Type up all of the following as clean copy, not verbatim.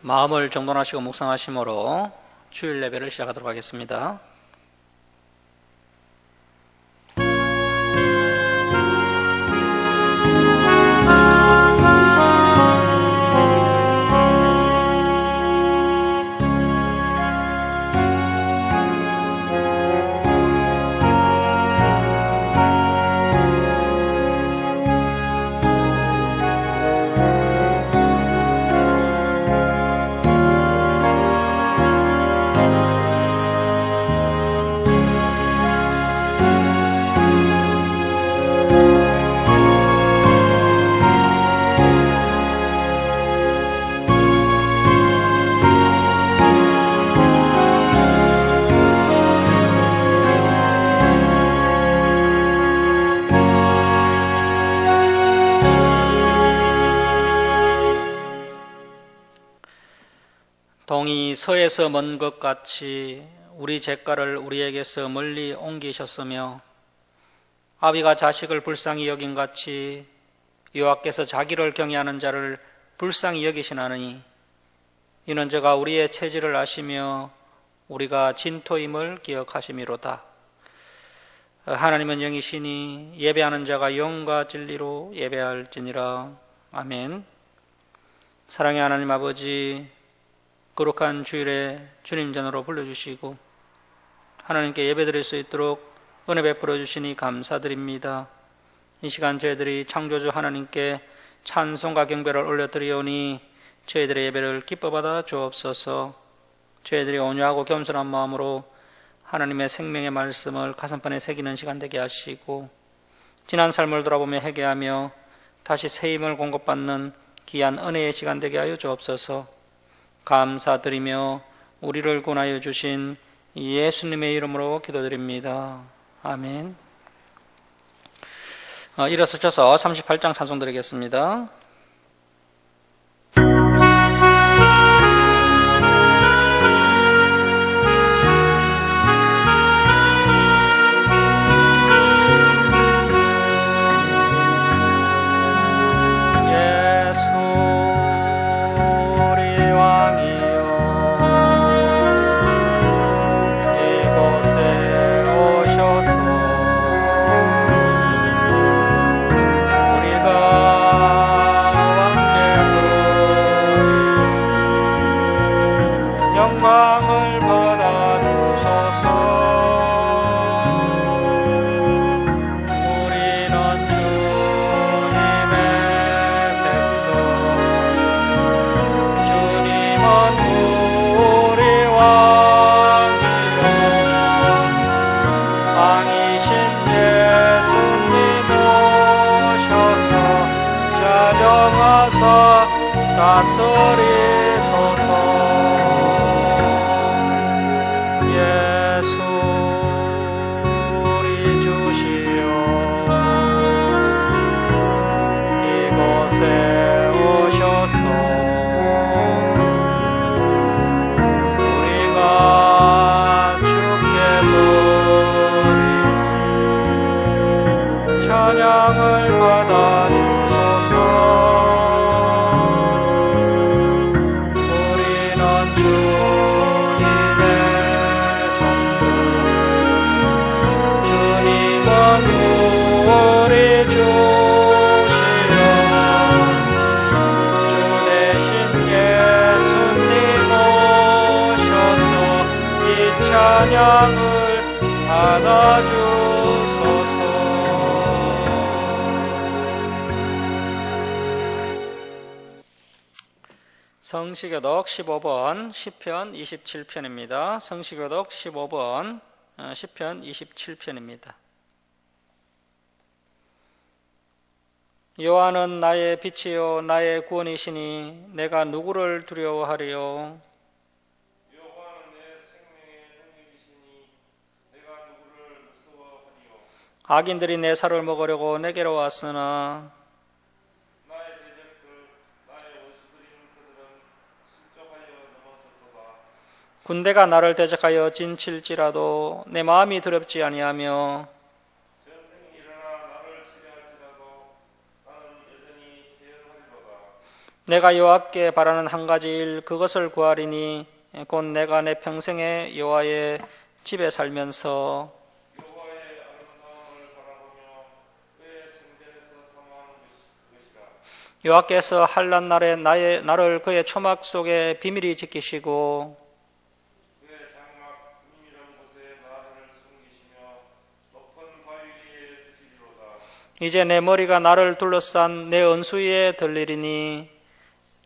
마음을 정돈하시고 묵상하심으로 주일 예배를 시작하도록 하겠습니다. 동이 서에서 먼 것 같이 우리 잿가를 우리에게서 멀리 옮기셨으며 아비가 자식을 불쌍히 여긴 같이 여호와께서 자기를 경외하는 자를 불쌍히 여기시나니 이는 저가 우리의 체질을 아시며 우리가 진토임을 기억하심이로다. 하나님은 영이시니 예배하는 자가 영과 진리로 예배할지니라. 아멘. 사랑의 하나님 아버지, 거룩한 주일에 주님 전으로 불러주시고 하나님께 예배드릴 수 있도록 은혜 베풀어 주시니 감사드립니다. 이 시간 저희들이 창조주 하나님께 찬송과 경배를 올려드리오니 저희들의 예배를 기뻐 받아 주옵소서. 저희들이 온유하고 겸손한 마음으로 하나님의 생명의 말씀을 가슴판에 새기는 시간 되게 하시고 지난 삶을 돌아보며 회개하며 다시 새 힘을 공급받는 귀한 은혜의 시간 되게 하여 주옵소서. 감사드리며 우리를 구원하여 주신 예수님의 이름으로 기도드립니다. 아멘. 일어서셔서 38장 찬송 드리겠습니다. 영광을 받아주소서. 우리는 주님의 백성, 주님은 우리 왕이요 왕이신 예수님 오셔서 자정하사 다스리소서. 찬양을 받아주소서. 우리는 주님의 종들, 주님은 우리 주시여 주 대신 예수님 오셔서 이 찬양을 받아주소서. 성시교독 15번 시편 27편입니다. 성시교독 15번 시편 27편입니다. 여호와는 나의 빛이요 나의 구원이시니 내가 누구를 두려워하리요. 여호와는 내 생명의 능력이시니 내가 누구를 무서워하리요. 악인들이 내 살을 먹으려고 내게로 왔으나 나의 대적들 나의 원수들인 그들은 실족하여 넘어졌도다. 군대가 나를 대적하여 진칠지라도 내 마음이 두렵지 아니하며 전쟁이 일어나 나를 치려할지라도 나는 여전히 대응하리로다. 내가 여호와께 바라는 한 가지 일 그것을 구하리니 곧 내가 내 평생에 여호와의 집에 살면서 여호와의 아름다움을 바라보며 그의 성전에서 사모하는 것이라. 여호와께서 환난 날에 나를 그의 초막 속에 비밀히 지키시고 그의 장막 은밀한 곳에 나를 숨기시며 높은 바위 위에 두시리로다. 이제 내 머리가 나를 둘러싼 내 언수위에 들리리니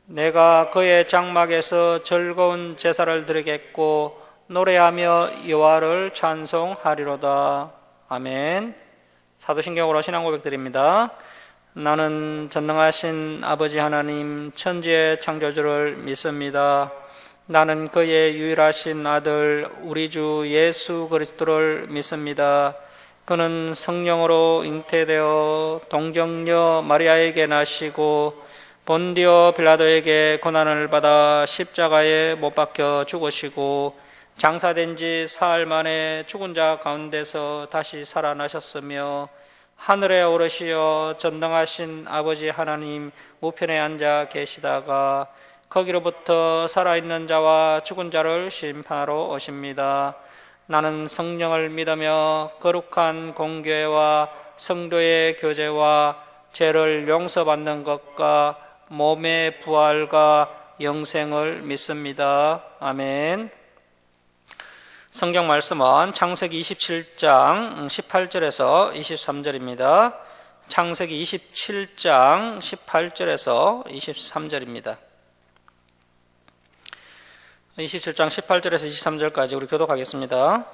내가 그의 장막에서 즐거운 제사를 드리겠고 노래하며 여호와를 찬송하리로다. 아멘. 사도신경으로 신앙 고백드립니다. 나는 전능하신 아버지 하나님 천지의 창조주를 믿습니다. 나는 그의 유일하신 아들 우리 주 예수 그리스도를 믿습니다. 그는 성령으로 잉태되어 동정녀 마리아에게 나시고 본디오 빌라도에게 고난을 받아 십자가에 못 박혀 죽으시고 장사된 지 사흘 만에 죽은 자 가운데서 다시 살아나셨으며 하늘에 오르시어 전능하신 아버지 하나님 우편에 앉아 계시다가 거기로부터 살아있는 자와 죽은 자를 심판하러 오십니다. 나는 성령을 믿으며 거룩한 공교회와 성도의 교제와 죄를 용서받는 것과 몸의 부활과 영생을 믿습니다. 아멘. 성경 말씀은 창세기 27장 18절에서 23절입니다. 창세기 27장 18절에서 23절입니다. 27장 18절에서 23절까지 우리 교독하겠습니다.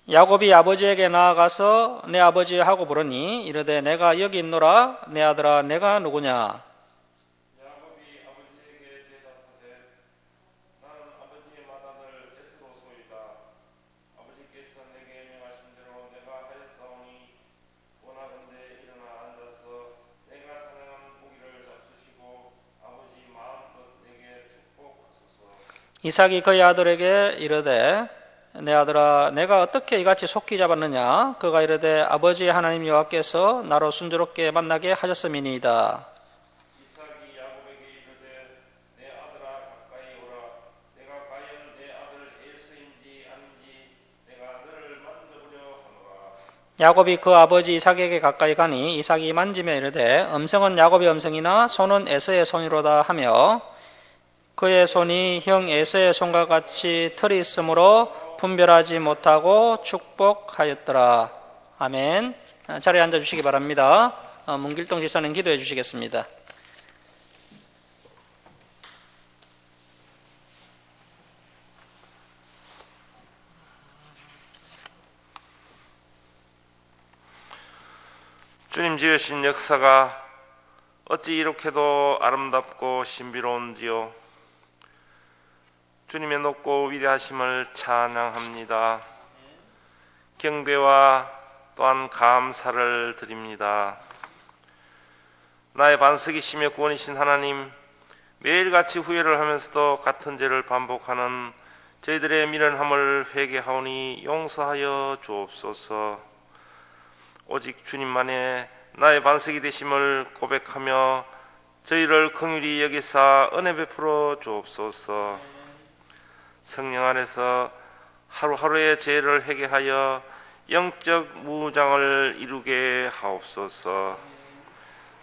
야곱이 아버지에게 나아가서 내 아버지하고 부르니 이르되 내가 여기 있노라. 내 아들아 내가 누구냐? 야곱이 아버지에게 대답하되 나는 아버지의 맏아들 에스로소이다. 아버지께서 내게 명하신 대로 내가 하였사오니 원하건대 일어나 앉아서 내가 사냥한 고기를 잡수시고 아버지 마음껏 내게 축복하소서. 이삭이 그의 아들에게 이르되 내 아들아 내가 어떻게 이같이 속히 잡았느냐? 그가 이르되 아버지 하나님 여호와께서 나로 순조롭게 만나게 하셨음이니이다. 이삭이 야곱에게 이르되 내 아들아 가까이 오라. 내가 과연 내 아들 에서인지 아닌지 내가 너를 만져보려 하노라. 야곱이 그 아버지 이삭에게 가까이 가니 이삭이 만지며 이르되 음성은 야곱의 음성이나 손은 에서의 손이로다 하며 그의 손이 형 에서의 손과 같이 털이 있으므로 분별하지 못하고 축복하였더라. 아멘. 자리에 앉아주시기 바랍니다. 문길동 집사님 기도해 주시겠습니다. 주님 지으신 역사가 어찌 이렇게도 아름답고 신비로운지요. 주님의 높고 위대하심을 찬양합니다. 경배와 또한 감사를 드립니다. 나의 반석이시며 구원이신 하나님, 매일같이 후회를 하면서도 같은 죄를 반복하는 저희들의 미련함을 회개하오니 용서하여 주옵소서. 오직 주님만의 나의 반석이 되심을 고백하며 저희를 긍휼히 여기사 은혜 베풀어 주옵소서. 성령 안에서 하루하루의 죄를 회개하여 영적 무장을 이루게 하옵소서.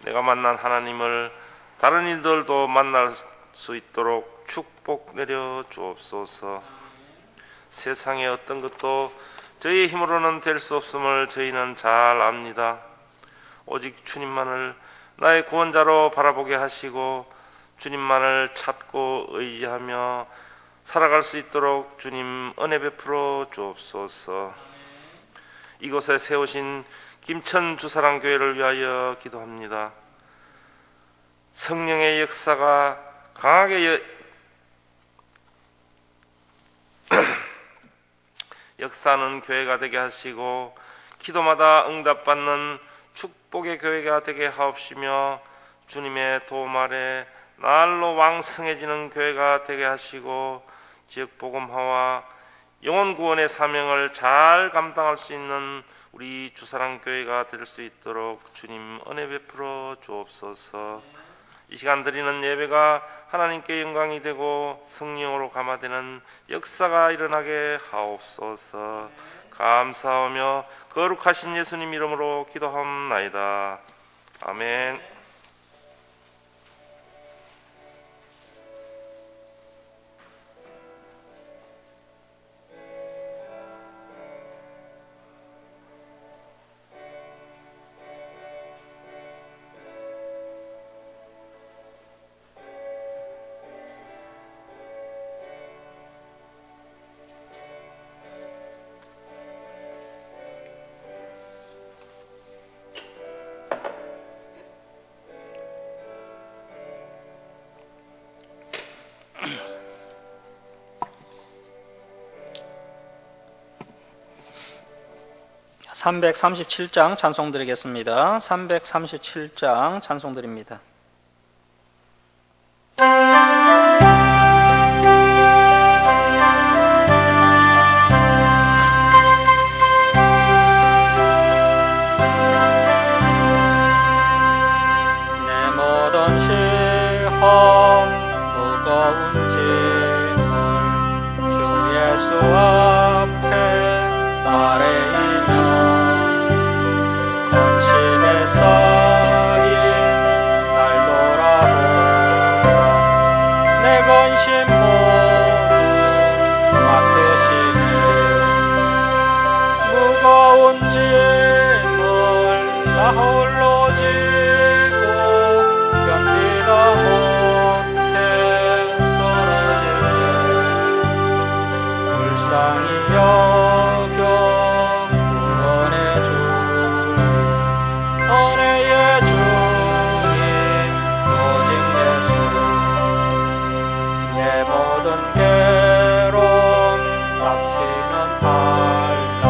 내가 만난 하나님을 다른 이들도 만날 수 있도록 축복 내려 주옵소서. 세상의 어떤 것도 저희의 힘으로는 될 수 없음을 저희는 잘 압니다. 오직 주님만을 나의 구원자로 바라보게 하시고 주님만을 찾고 의지하며 살아갈 수 있도록 주님 은혜 베풀어 주옵소서. 이곳에 세우신 김천 주사랑교회를 위하여 기도합니다. 성령의 역사가 강하게 역사하는 교회가 되게 하시고 기도마다 응답받는 축복의 교회가 되게 하옵시며 주님의 도움 아래 날로 왕성해지는 교회가 되게 하시고 지역 복음화와 영혼 구원의 사명을 잘 감당할 수 있는 우리 주사랑교회가 될 수 있도록 주님 은혜 베풀어 주옵소서. 이 시간 드리는 예배가 하나님께 영광이 되고 성령으로 감화되는 역사가 일어나게 하옵소서. 감사하며 거룩하신 예수님 이름으로 기도하옵나이다. 아멘. (337장) 찬송 드리겠습니다. 337장 찬송 드립니다. 내 모든 시험 무거운 짐을 주 예수 앞에 아뢰이며 근심에 쌓인 날 돌아보사 내 근심 모두 맡으시니 무거운 짐을 나 홀로 지고 견디다 못해 쓰러질 때 불쌍히 여겨 은혜의 주님 오직 예수 내 모든 괴로움 닥치는 환난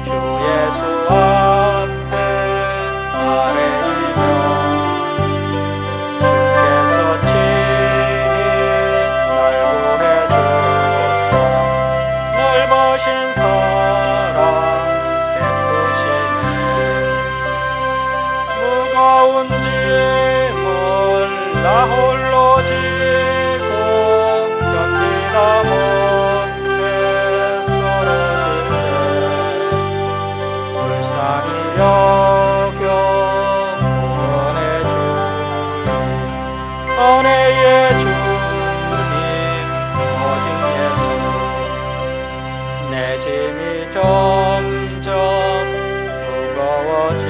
주 예수 앞에 아뢰이며 주께서 친히 날 구해주사 넓으신 사랑 무거운 짐을 나 홀로 지고 견디다 못해 쓰러질 때 불쌍히 여겨 구원해 주님 은혜의 주님 오직 예수 내 짐이 점점 무거워질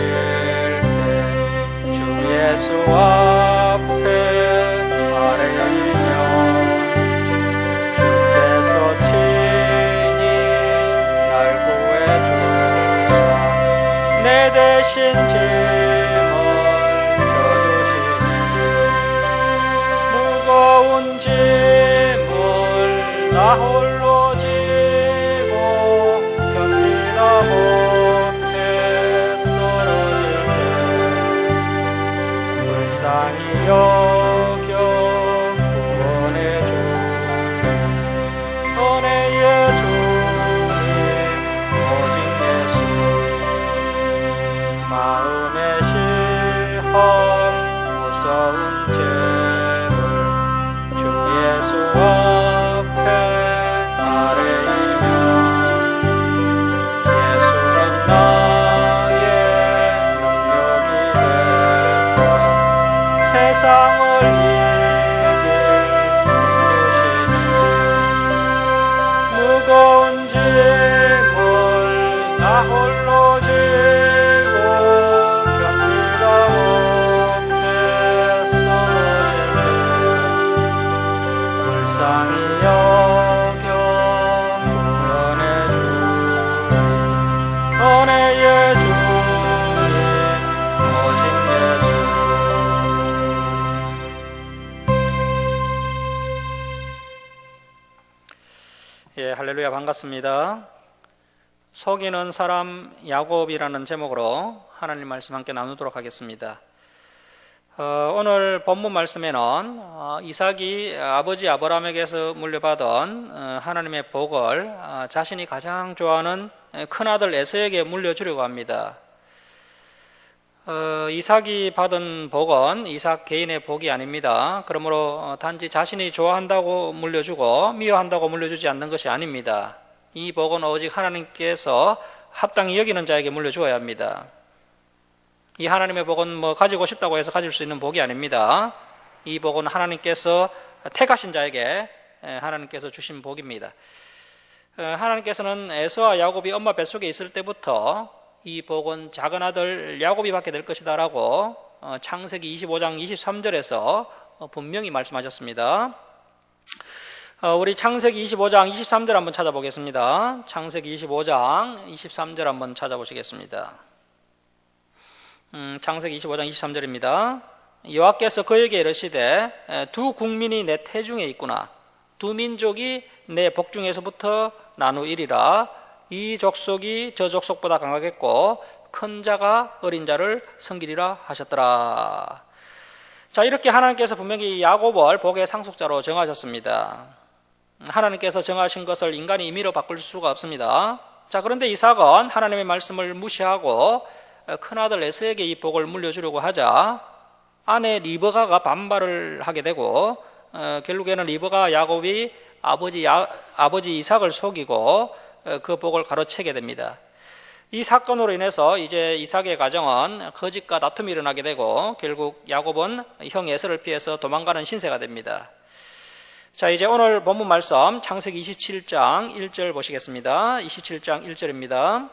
예수 앞에 아뢰이며 주께서 친히 날 구해주사 내 대신 짐을 져주시니 무거운 짐을 나 홀로 지고 견디다 못해 쓰러질 불쌍히 여겨 구원해 주님 은혜의 주님 오직 예수 마음의 시험 무서운 죄를 주 예수 앞에 아뢰이며 예수는 나의 능력이 되사 세상을 이길 힘주시니 무거운 짐을 나 홀로 지고 견디다 못해 쓰러질 때 불쌍히 여겨 구원해 주님 은혜의 주님 오직 예수 예, 할렐루야 반갑습니다. 속이는 사람 야곱이라는 제목으로 하나님 말씀 함께 나누도록 하겠습니다. 오늘 본문 말씀에는 이삭이 아버지 아브라함에게서 물려받은 하나님의 복을 자신이 가장 좋아하는 큰아들 에서에게 물려주려고 합니다. 이삭이 받은 복은 이삭 개인의 복이 아닙니다. 그러므로 단지 자신이 좋아한다고 물려주고 미워한다고 물려주지 않는 것이 아닙니다. 이 복은 오직 하나님께서 합당히 여기는 자에게 물려주어야 합니다. 이 하나님의 복은 가지고 싶다고 해서 가질 수 있는 복이 아닙니다. 이 복은 하나님께서 택하신 자에게 하나님께서 주신 복입니다. 하나님께서는 에서와 야곱이 엄마 뱃속에 있을 때부터 이 복은 작은 아들 야곱이 받게 될 것이다 라고 창세기 25장 23절에서 분명히 말씀하셨습니다. 우리 창세기 25장 23절 한번 찾아보겠습니다. 창세기 25장 23절 한번 찾아보시겠습니다. 창세기 25장 23절입니다. 여호와께서 그에게 이르시되 두 국민이 내 태중에 있구나. 두 민족이 내 복중에서부터 나누이리라. 이 족속이 저 족속보다 강하겠고 큰 자가 어린 자를 섬기리라 하셨더라. 자, 이렇게 하나님께서 분명히 야곱을 복의 상속자로 정하셨습니다. 하나님께서 정하신 것을 인간이 임의로 바꿀 수가 없습니다. 자, 그런데 이삭은 하나님의 말씀을 무시하고 큰아들 에서에게 이 복을 물려주려고 하자 아내 리브가가 반발을 하게 되고 결국에는 리브가 야곱이 아버지 이삭을 속이고 그 복을 가로채게 됩니다. 이 사건으로 인해서 이제 이삭의 가정은 거짓과 다툼이 일어나게 되고 결국 야곱은 형 에서를 피해서 도망가는 신세가 됩니다. 자, 이제 오늘 본문 말씀 창세기 27장 1절 보시겠습니다. 27장 1절입니다.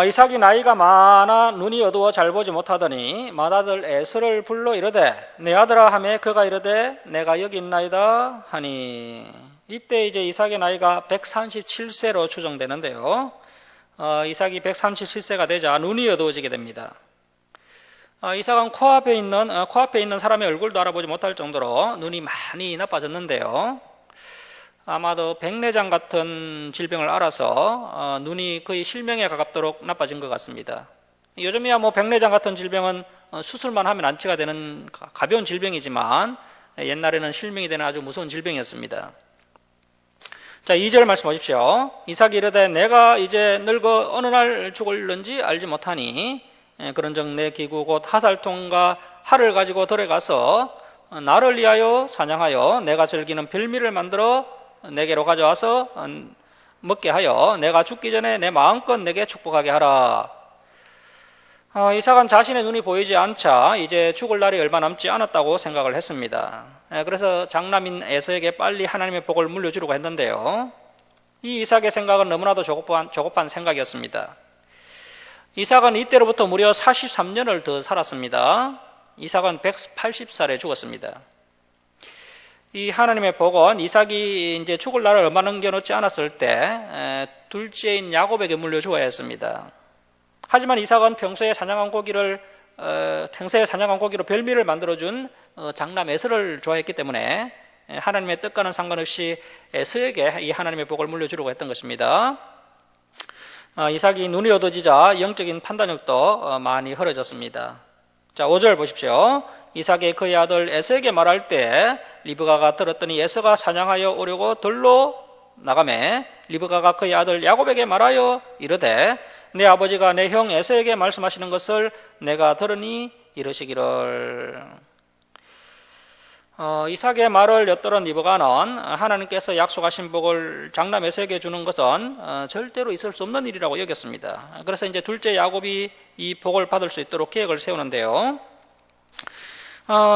이삭이 나이가 많아 눈이 어두워 잘 보지 못하더니 맏아들 에서를 불러 이르되 내 아들아 하매 그가 이르되 내가 여기 있나이다 하니 이때 이제 이삭의 나이가 137세로 추정되는데요. 이삭이 137세가 되자 눈이 어두워지게 됩니다. 이삭은 코앞에 있는 사람의 얼굴도 알아보지 못할 정도로 눈이 많이 나빠졌는데요. 아마도 백내장 같은 질병을 앓아서 눈이 거의 실명에 가깝도록 나빠진 것 같습니다. 요즘이야 백내장 같은 질병은 수술만 하면 완치가 되는 가벼운 질병이지만 옛날에는 실명이 되는 아주 무서운 질병이었습니다. 자, 2절 말씀 보십시오. 이삭이 이르되 내가 이제 늙어 어느 날 죽을는지 알지 못하니 그런즉 내 기구 곧 하살통과 활을 가지고 들에 가서 나를 위하여 사냥하여 내가 즐기는 별미를 만들어 내게로 가져와서 먹게 하여 내가 죽기 전에 내 마음껏 내게 축복하게 하라. 이삭은 자신의 눈이 보이지 않자 이제 죽을 날이 얼마 남지 않았다고 생각을 했습니다. 그래서 장남인 에서에게 빨리 하나님의 복을 물려주려고 했는데요. 이 이삭의 생각은 너무나도 조급한 생각이었습니다. 이삭은 이때로부터 무려 43년을 더 살았습니다. 이삭은 180살에 죽었습니다. 이 하나님의 복은 이삭이 이제 죽을 날을 얼마 남겨놓지 않았을 때 둘째인 야곱에게 물려주어야 했습니다. 하지만 이삭은 평소에 사냥한 고기로 별미를 만들어준 장남 에서를 좋아했기 때문에 하나님의 뜻과는 상관없이 에서에게 이 하나님의 복을 물려주려고 했던 것입니다. 이삭이 눈이 어두워지자 영적인 판단력도 많이 흐려졌습니다. 자, 5절 보십시오. 이삭이 그의 아들 에서에게 말할 때 리브가가 들었더니 에서가 사냥하여 오려고 들로 나가매 리브가가 그의 아들 야곱에게 말하여 이르되 내 아버지가 내 형 에서에게 말씀하시는 것을 내가 들으니 이르시기를. 이삭의 말을 엿들은 리브가는 하나님께서 약속하신 복을 장남 에서에게 주는 것은 절대로 있을 수 없는 일이라고 여겼습니다. 그래서 이제 둘째 야곱이 이 복을 받을 수 있도록 계획을 세우는데요.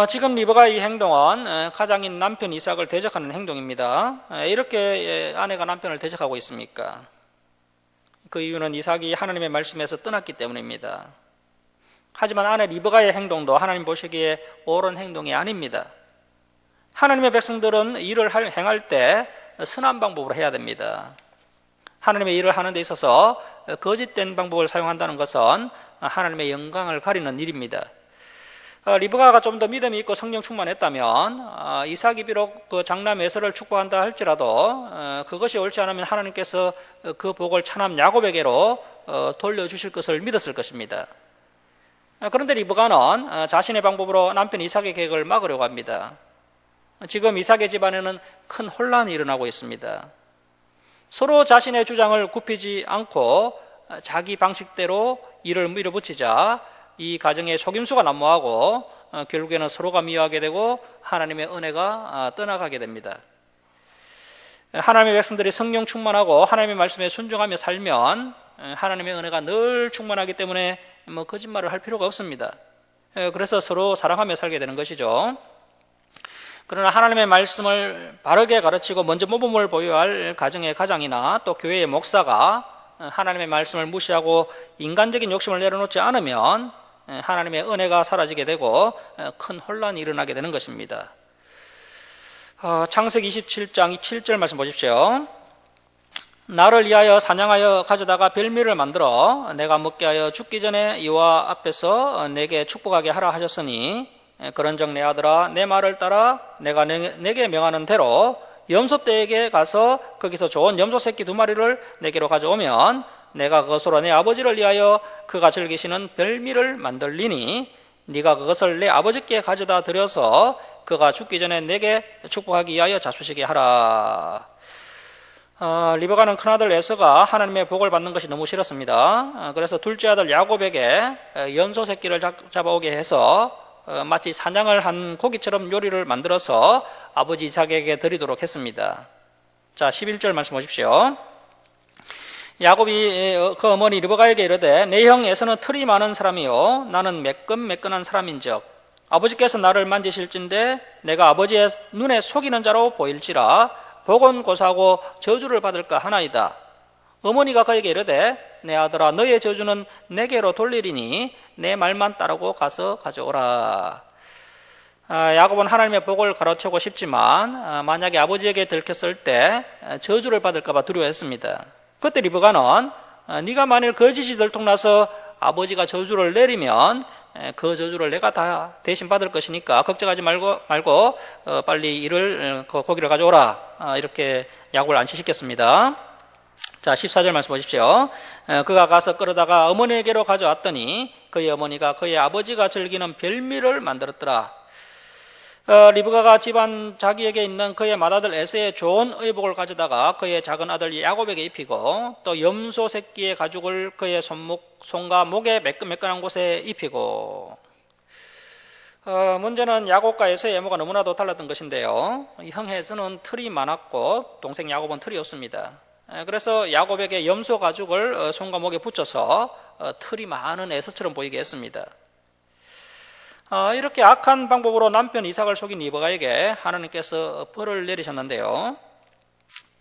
지금 리브가의 이 행동은 가장인 남편 이삭을 대적하는 행동입니다. 이렇게 아내가 남편을 대적하고 있습니까? 그 이유는 이삭이 하나님의 말씀에서 떠났기 때문입니다. 하지만 아내 리브가의 행동도 하나님 보시기에 옳은 행동이 아닙니다. 하나님의 백성들은 일을 행할 때 선한 방법으로 해야 됩니다. 하나님의 일을 하는 데 있어서 거짓된 방법을 사용한다는 것은 하나님의 영광을 가리는 일입니다. 리브가가 좀 더 믿음이 있고 성령 충만했다면 이삭이 비록 그 장남 에서를 축복한다 할지라도 그것이 옳지 않으면 하나님께서 그 복을 차남 야곱에게로 돌려주실 것을 믿었을 것입니다. 그런데 리브가는 자신의 방법으로 남편 이삭의 계획을 막으려고 합니다. 지금 이삭의 집안에는 큰 혼란이 일어나고 있습니다. 서로 자신의 주장을 굽히지 않고 자기 방식대로 일을 밀어붙이자 이 가정에 속임수가 난무하고 결국에는 서로가 미워하게 되고 하나님의 은혜가 떠나가게 됩니다. 하나님의 백성들이 성령 충만하고 하나님의 말씀에 순종하며 살면 하나님의 은혜가 늘 충만하기 때문에 거짓말을 할 필요가 없습니다. 그래서 서로 사랑하며 살게 되는 것이죠. 그러나 하나님의 말씀을 바르게 가르치고 먼저 모범을 보여야 할 가정의 가장이나 또 교회의 목사가 하나님의 말씀을 무시하고 인간적인 욕심을 내려놓지 않으면 하나님의 은혜가 사라지게 되고 큰 혼란이 일어나게 되는 것입니다. 창세기 27장 7절 말씀 보십시오. 나를 위하여 사냥하여 가져다가 별미를 만들어 내가 먹게 하여 죽기 전에 여호와 앞에서 내게 축복하게 하라 하셨으니 그런즉 내 아들아 내 말을 따라 내가 내게 명하는 대로 염소떼에게 가서 거기서 좋은 염소 새끼 2마리를 내게로 가져오면 내가 그것으로 내 아버지를 위하여 그가 즐기시는 별미를 만들리니 네가 그것을 내 아버지께 가져다 드려서 그가 죽기 전에 내게 축복하기 위하여 자수시게 하라. 리브가는 큰아들 에서가 하나님의 복을 받는 것이 너무 싫었습니다. 그래서 둘째 아들 야곱에게 염소 새끼를 잡아오게 해서 마치 사냥을 한 고기처럼 요리를 만들어서 아버지 이삭에게 드리도록 했습니다. 자, 11절 말씀 보십시오. 야곱이 그 어머니 리브가에게 이르되 내 형 에서는 털이 많은 사람이요 나는 매끈매끈한 사람인즉 아버지께서 나를 만지실진데 내가 아버지의 눈에 속이는 자로 보일지라 보곤고사하고 저주를 받을까 하나이다. 어머니가 그에게 이르되 내 아들아 너의 저주는 내게로 돌리리니 내 말만 따르고 가서 가져오라. 야곱은 하나님의 복을 가로채고 싶지만 만약에 아버지에게 들켰을 때 저주를 받을까 봐 두려워했습니다. 그때 리브가는 네가 만일 거짓이 들통나서 아버지가 저주를 내리면 그 저주를 내가 다 대신 받을 것이니까 걱정하지 말고 빨리 고기를 가져오라. 이렇게 야곱을 안치시켰습니다. 자, 14절 말씀 보십시오. 그가 가서 끌어다가 어머니에게로 가져왔더니 그의 어머니가 그의 아버지가 즐기는 별미를 만들었더라. 리브가가 집안 자기에게 있는 그의 맏아들 에서의 좋은 의복을 가져다가 그의 작은 아들 야곱에게 입히고 또 염소 새끼의 가죽을 그의 손과 목에 매끈매끈한 곳에 입히고 문제는 야곱과 에서의 외모가 너무나도 달랐던 것인데요. 형 에서는 털이 많았고 동생 야곱은 털이 없습니다. 그래서 야곱에게 염소 가죽을 손과 목에 붙여서 털이 많은 에서처럼 보이게 했습니다. 이렇게 악한 방법으로 남편 이삭을 속인 리브가에게 하나님께서 벌을 내리셨는데요.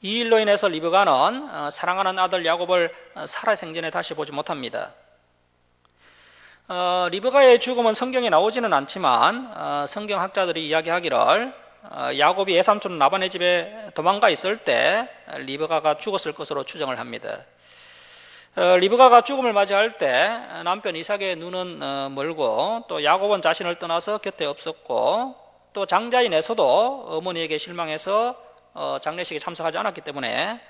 이 일로 인해서 리브가는 사랑하는 아들 야곱을 살아생전에 다시 보지 못합니다. 리브가의 죽음은 성경에 나오지는 않지만 성경학자들이 이야기하기를 야곱이 외삼촌 라반의 집에 도망가 있을 때 리브가가 죽었을 것으로 추정을 합니다. 리브가가 죽음을 맞이할 때 남편 이삭의 눈은 멀고 또 야곱은 자신을 떠나서 곁에 없었고 또 장자인 에서도 어머니에게 실망해서 장례식에 참석하지 않았기 때문에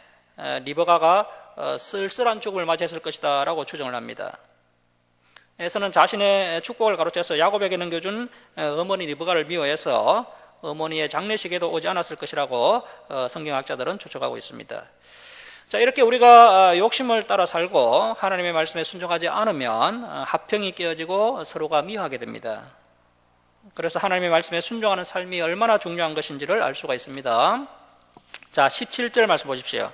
리브가가 쓸쓸한 죽음을 맞이했을 것이다 라고 추정을 합니다. 에서는 자신의 축복을 가로채서 야곱에게 넘겨준 어머니 리브가를 미워해서 어머니의 장례식에도 오지 않았을 것이라고 성경학자들은 추측하고 있습니다. 자, 이렇게 우리가 욕심을 따라 살고 하나님의 말씀에 순종하지 않으면 합평이 깨어지고 서로가 미워하게 됩니다. 그래서 하나님의 말씀에 순종하는 삶이 얼마나 중요한 것인지를 알 수가 있습니다. 자, 17절 말씀 보십시오.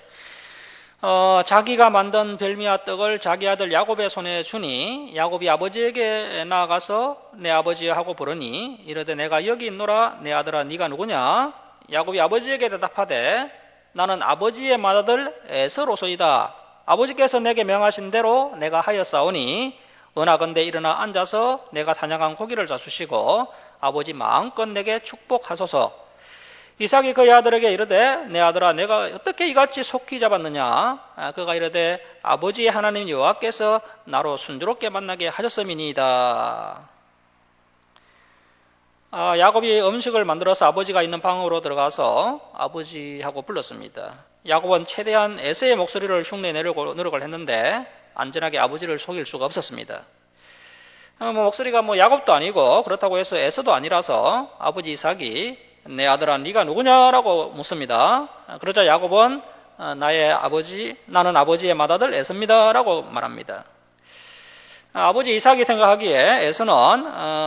자기가 만든 별미와 떡을 자기 아들 야곱의 손에 주니 야곱이 아버지에게 나아가서 내 아버지여 하고 부르니 이르되 내가 여기 있노라. 내 아들아 네가 누구냐? 야곱이 아버지에게 대답하되 나는 아버지의 맏아들 에서로소이다. 아버지께서 내게 명하신 대로 내가 하였사오니 은하건대 일어나 앉아서 내가 사냥한 고기를 잡수시고 아버지 마음껏 내게 축복하소서. 이삭이 그의 아들에게 이르되 내 아들아 내가 어떻게 이같이 속히 잡았느냐? 그가 이르되 아버지의 하나님 여호와께서 나로 순조롭게 만나게 하셨음이니이다. 야곱이 음식을 만들어서 아버지가 있는 방으로 들어가서 아버지하고 불렀습니다. 야곱은 최대한 에서의 목소리를 흉내내려고 노력을 했는데 안전하게 아버지를 속일 수가 없었습니다. 목소리가 야곱도 아니고 그렇다고 해서 에서도 아니라서 아버지 이삭이 내 아들아 네가 누구냐라고 묻습니다. 그러자 야곱은 나는 아버지의 맏아들 에서입니다 라고 말합니다. 아버지 이삭이 생각하기에 에서는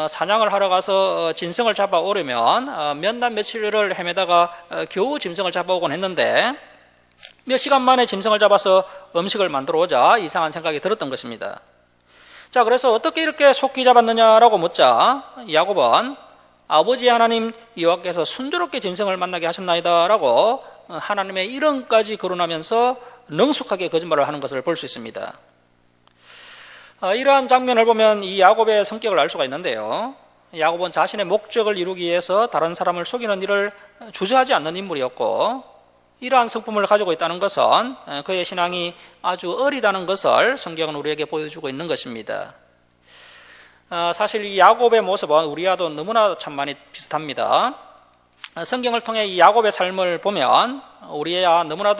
사냥을 하러 가서 짐승을 잡아오려면 몇 날 며칠을 헤매다가 겨우 짐승을 잡아오곤 했는데 몇 시간 만에 짐승을 잡아서 음식을 만들어 오자 이상한 생각이 들었던 것입니다. 자, 그래서 어떻게 이렇게 속히 잡았느냐라고 묻자 야곱은 아버지 하나님 여호와께서 순조롭게 짐승을 만나게 하셨나이다 라고 하나님의 이름까지 거론하면서 능숙하게 거짓말을 하는 것을 볼 수 있습니다. 이러한 장면을 보면 이 야곱의 성격을 알 수가 있는데요. 야곱은 자신의 목적을 이루기 위해서 다른 사람을 속이는 일을 주저하지 않는 인물이었고 이러한 성품을 가지고 있다는 것은 그의 신앙이 아주 어리다는 것을 성경은 우리에게 보여주고 있는 것입니다. 사실 이 야곱의 모습은 우리와도 너무나 참 많이 비슷합니다. 성경을 통해 이 야곱의 삶을 보면 우리와 너무나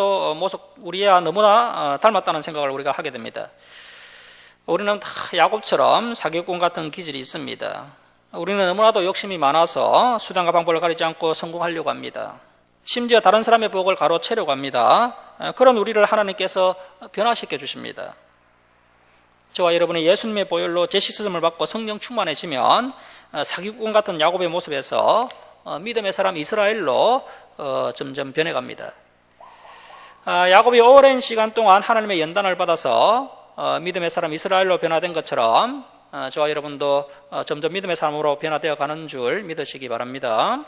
닮았다는 생각을 우리가 하게 됩니다. 우리는 다 야곱처럼 사기꾼 같은 기질이 있습니다. 우리는 너무나도 욕심이 많아서 수단과 방법을 가리지 않고 성공하려고 합니다. 심지어 다른 사람의 복을 가로채려고 합니다. 그런 우리를 하나님께서 변화시켜 주십니다. 저와 여러분이 예수님의 보혈로 제시스름을 받고 성령 충만해지면 사기꾼 같은 야곱의 모습에서 믿음의 사람 이스라엘로 점점 변해갑니다. 야곱이 오랜 시간 동안 하나님의 연단을 받아서 믿음의 사람 이스라엘로 변화된 것처럼 저와 여러분도 점점 믿음의 사람으로 변화되어 가는 줄 믿으시기 바랍니다.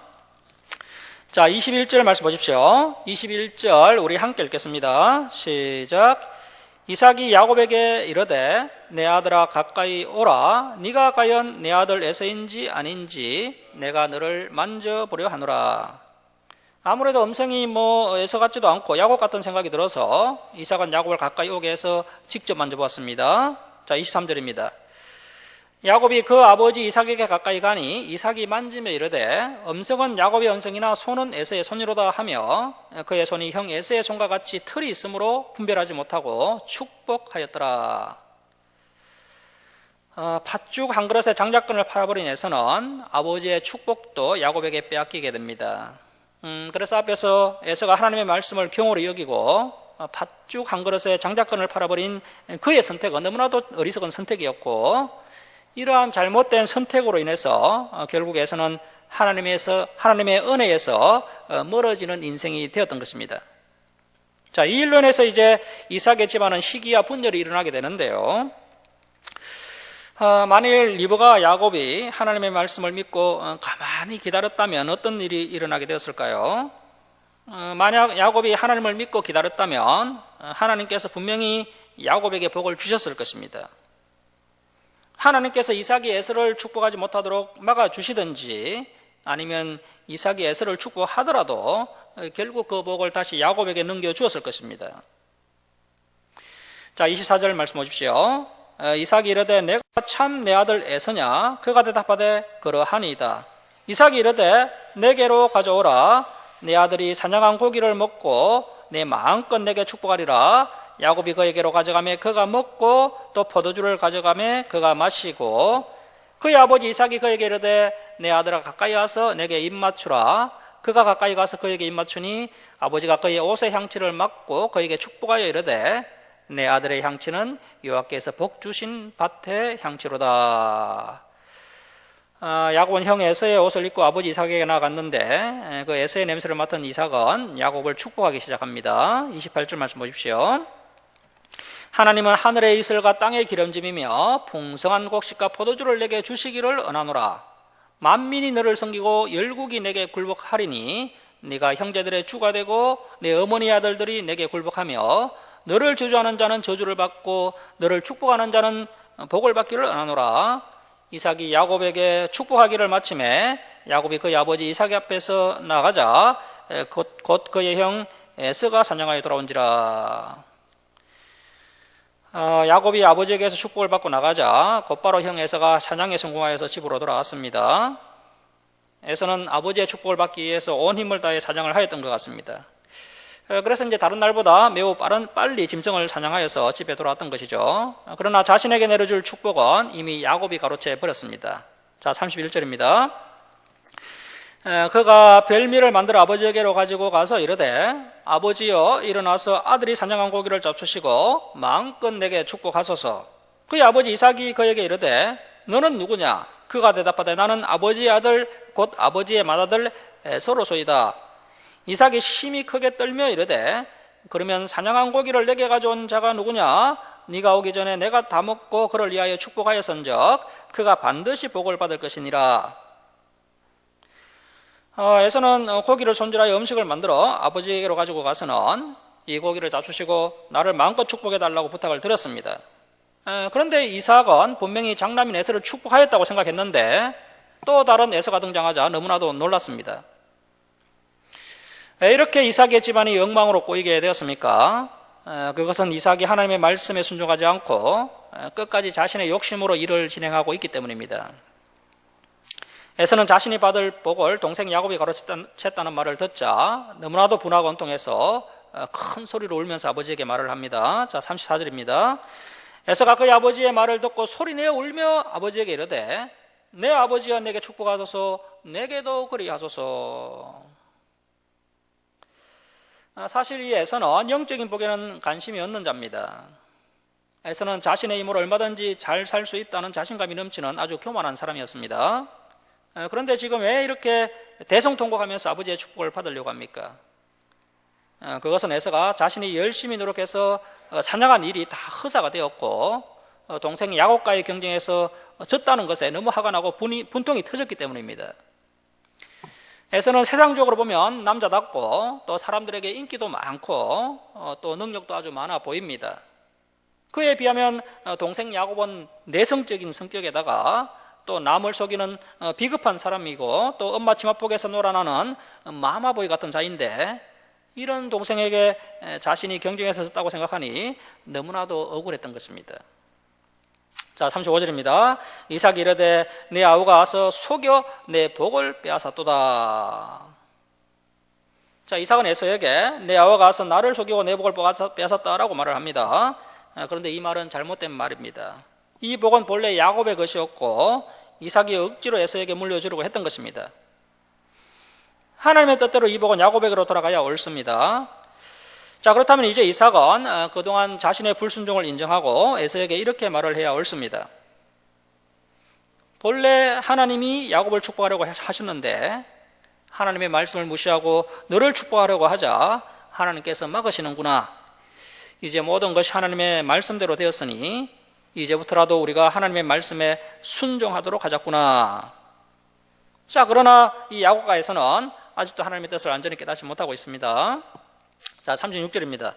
자, 21절 말씀 보십시오. 21절 우리 함께 읽겠습니다. 시작. 이삭이 야곱에게 이르되 내 아들아 가까이 오라. 네가 과연 내 아들 에서인지 아닌지 내가 너를 만져보려 하노라. 아무래도 음성이 에서 같지도 않고 야곱 같은 생각이 들어서 이삭은 야곱을 가까이 오게 해서 직접 만져보았습니다. 자, 23절입니다. 야곱이 그 아버지 이삭에게 가까이 가니 이삭이 만지며 이르되 음성은 야곱의 음성이나 손은 에서의 손이로다 하며 그의 손이 형 에서의 손과 같이 털이 있으므로 분별하지 못하고 축복하였더라. 팥죽 한 그릇에 장작권을 팔아버린 에서는 아버지의 축복도 야곱에게 빼앗기게 됩니다. 그래서 앞에서 에서가 하나님의 말씀을 경홀히 여기고 팥죽 한 그릇에 장작권을 팔아버린 그의 선택은 너무나도 어리석은 선택이었고 이러한 잘못된 선택으로 인해서 결국 에서는 하나님의 은혜에서 멀어지는 인생이 되었던 것입니다. 자, 이 일로 인해서 이제 이삭의 집안은 시기와 분열이 일어나게 되는데요. 만일 리브가 야곱이 하나님의 말씀을 믿고 가만히 기다렸다면 어떤 일이 일어나게 되었을까요? 만약 야곱이 하나님을 믿고 기다렸다면 하나님께서 분명히 야곱에게 복을 주셨을 것입니다. 하나님께서 이삭이 에서를 축복하지 못하도록 막아주시든지 아니면 이삭이 에서를 축복하더라도 결국 그 복을 다시 야곱에게 넘겨주었을 것입니다. 자, 24절 말씀 보십시오. 이삭이 이르되 내가 참 내 아들 에서냐? 그가 대답하되 그러하니이다. 이삭이 이르되 내게로 가져오라. 내 아들이 사냥한 고기를 먹고 내 마음껏 내게 축복하리라. 야곱이 그에게로 가져가매 그가 먹고 또 포도주를 가져가매 그가 마시고 그의 아버지 이삭이 그에게 이르되 내 아들아 가까이 와서 내게 입 맞추라. 그가 가까이 가서 그에게 입 맞추니 아버지가 그의 옷의 향취를 맡고 그에게 축복하여 이르되 내 아들의 향취는 여호와께서 복 주신 밭의 향취로다. 야곱은 형 에서의 옷을 입고 아버지 이삭에게 나아갔는데 그 에서의 냄새를 맡은 이삭은 야곱을 축복하기 시작합니다. 28절 말씀 보십시오. 하나님은 하늘의 이슬과 땅의 기름짐이며 풍성한 곡식과 포도주를 내게 주시기를 원하노라. 만민이 너를 섬기고 열국이 내게 굴복하리니 네가 형제들의 주가 되고 내 어머니 아들들이 내게 굴복하며 너를 저주하는 자는 저주를 받고 너를 축복하는 자는 복을 받기를 원하노라. 이삭이 야곱에게 축복하기를 마침에 야곱이 그의 아버지 이삭 앞에서 나가자 곧 그의 형 에서가 사냥하여 돌아온지라. 야곱이 아버지에게서 축복을 받고 나가자 곧바로 형 에서가 사냥에 성공하여서 집으로 돌아왔습니다. 에서는 아버지의 축복을 받기 위해서 온 힘을 다해 사냥을 하였던 것 같습니다. 그래서 이제 다른 날보다 매우 빨리 짐승을 사냥하여서 집에 돌아왔던 것이죠. 그러나 자신에게 내려줄 축복은 이미 야곱이 가로채 버렸습니다. 자, 31절입니다. 그가 별미를 만들어 아버지에게로 가지고 가서 이르되 아버지여 일어나서 아들이 사냥한 고기를 잡수시고 마음껏 내게 축복하소서. 그의 아버지 이삭이 그에게 이르되 너는 누구냐? 그가 대답하되 나는 아버지의 아들 곧 아버지의 맏아들 에서로소이다. 이삭이 심히 크게 떨며 이르되 그러면 사냥한 고기를 내게 가져온 자가 누구냐? 네가 오기 전에 내가 다 먹고 그를 위하여 축복하였은즉 그가 반드시 복을 받을 것이니라. 에서는 고기를 손질하여 음식을 만들어 아버지에게로 가지고 가서는 이 고기를 잡수시고 나를 마음껏 축복해달라고 부탁을 드렸습니다. 그런데 이삭은 분명히 장남인 에서를 축복하였다고 생각했는데 또 다른 에서가 등장하자 너무나도 놀랐습니다. 이렇게 이삭의 집안이 엉망으로 꼬이게 되었습니까? 그것은 이삭이 하나님의 말씀에 순종하지 않고 끝까지 자신의 욕심으로 일을 진행하고 있기 때문입니다. 에서는 자신이 받을 복을 동생 야곱이 가로챘다는 말을 듣자 너무나도 분하고 원통해서 큰 소리로 울면서 아버지에게 말을 합니다. 자, 34절입니다. 에서가 그의 아버지의 말을 듣고 소리내어 울며 아버지에게 이르되 내 아버지여 내게 축복하소서 내게도 그리하소서. 사실 이 에서는 영적인 복에는 관심이 없는 자입니다. 에서는 자신의 힘으로 얼마든지 잘 살 수 있다는 자신감이 넘치는 아주 교만한 사람이었습니다. 그런데 지금 왜 이렇게 대성통곡하면서 아버지의 축복을 받으려고 합니까? 그것은 에서가 자신이 열심히 노력해서 사냥한 일이 다 허사가 되었고 동생 야곱과의 경쟁에서 졌다는 것에 너무 화가 나고 분통이 터졌기 때문입니다. 에서는 세상적으로 보면 남자답고 또 사람들에게 인기도 많고 또 능력도 아주 많아 보입니다. 그에 비하면 동생 야곱은 내성적인 성격에다가 또 남을 속이는 비겁한 사람이고 또 엄마 치마폭에서 놀아나는 마마보이 같은 자인데 이런 동생에게 자신이 경쟁에서 졌다고 생각하니 너무나도 억울했던 것입니다. 자, 35절입니다. 이삭이 이르되 내 아우가 와서 속여 내 복을 빼앗았도다. 자, 이삭은 에서에게 내 아우가 와서 나를 속이고 내 복을 빼앗았다라고 말을 합니다. 그런데 이 말은 잘못된 말입니다. 이 복은 본래 야곱의 것이었고 이삭이 억지로 에서에게 물려주려고 했던 것입니다. 하나님의 뜻대로 이 복은 야곱에게로 돌아가야 옳습니다. 자, 그렇다면 이제 이삭은 그동안 자신의 불순종을 인정하고 에서에게 이렇게 말을 해야 옳습니다. 본래 하나님이 야곱을 축복하려고 하셨는데 하나님의 말씀을 무시하고 너를 축복하려고 하자 하나님께서 막으시는구나. 이제 모든 것이 하나님의 말씀대로 되었으니 이제부터라도 우리가 하나님의 말씀에 순종하도록 하자꾸나. 자, 그러나 이 야곱가에서는 아직도 하나님의 뜻을 완전히 깨닫지 못하고 있습니다. 자, 36절입니다.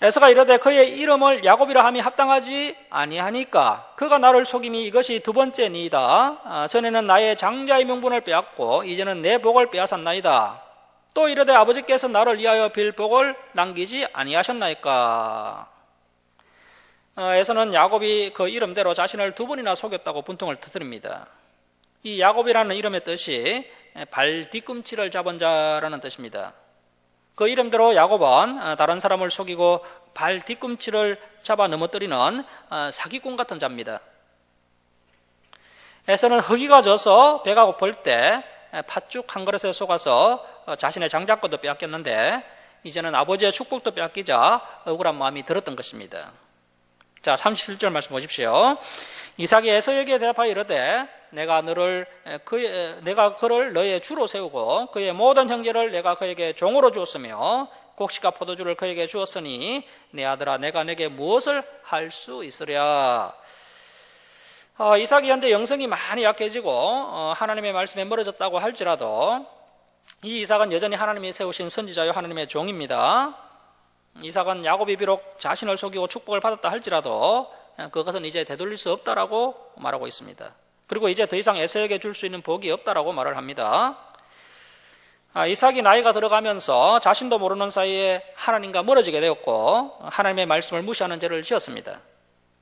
에서가 이르되 그의 이름을 야곱이라 함이 합당하지 아니하니까 그가 나를 속임이 이것이 두 번째니이다. 전에는 나의 장자의 명분을 빼앗고 이제는 내 복을 빼앗았나이다. 또 이르되 아버지께서 나를 위하여 빌 복을 남기지 아니하셨나이까. 에서는 야곱이 그 이름대로 자신을 두 번이나 속였다고 분통을 터뜨립니다. 이 야곱이라는 이름의 뜻이 발 뒤꿈치를 잡은 자라는 뜻입니다. 그 이름대로 야곱은 다른 사람을 속이고 발 뒤꿈치를 잡아 넘어뜨리는 사기꾼 같은 자입니다. 에서는 허기가 져서 배가 고플 때 팥죽 한 그릇에 속아서 자신의 장자권도 빼앗겼는데 이제는 아버지의 축복도 빼앗기자 억울한 마음이 들었던 것입니다. 자, 37절 말씀 보십시오. 이삭이 에서에게 대답하여 이르되 내가 그를 너의 주로 세우고 그의 모든 형제를 내가 그에게 종으로 주었으며 곡식과 포도주를 그에게 주었으니 내 아들아 내가 내게 무엇을 할 수 있으랴. 이삭이 현재 영성이 많이 약해지고 하나님의 말씀에 멀어졌다고 할지라도 이 이삭은 여전히 하나님이 세우신 선지자요 하나님의 종입니다. 이삭은 야곱이 비록 자신을 속이고 축복을 받았다 할지라도 그것은 이제 되돌릴 수 없다라고 말하고 있습니다. 그리고 이제 더 이상 에서에게 줄 수 있는 복이 없다라고 말을 합니다. 이삭이 나이가 들어가면서 자신도 모르는 사이에 하나님과 멀어지게 되었고 하나님의 말씀을 무시하는 죄를 지었습니다.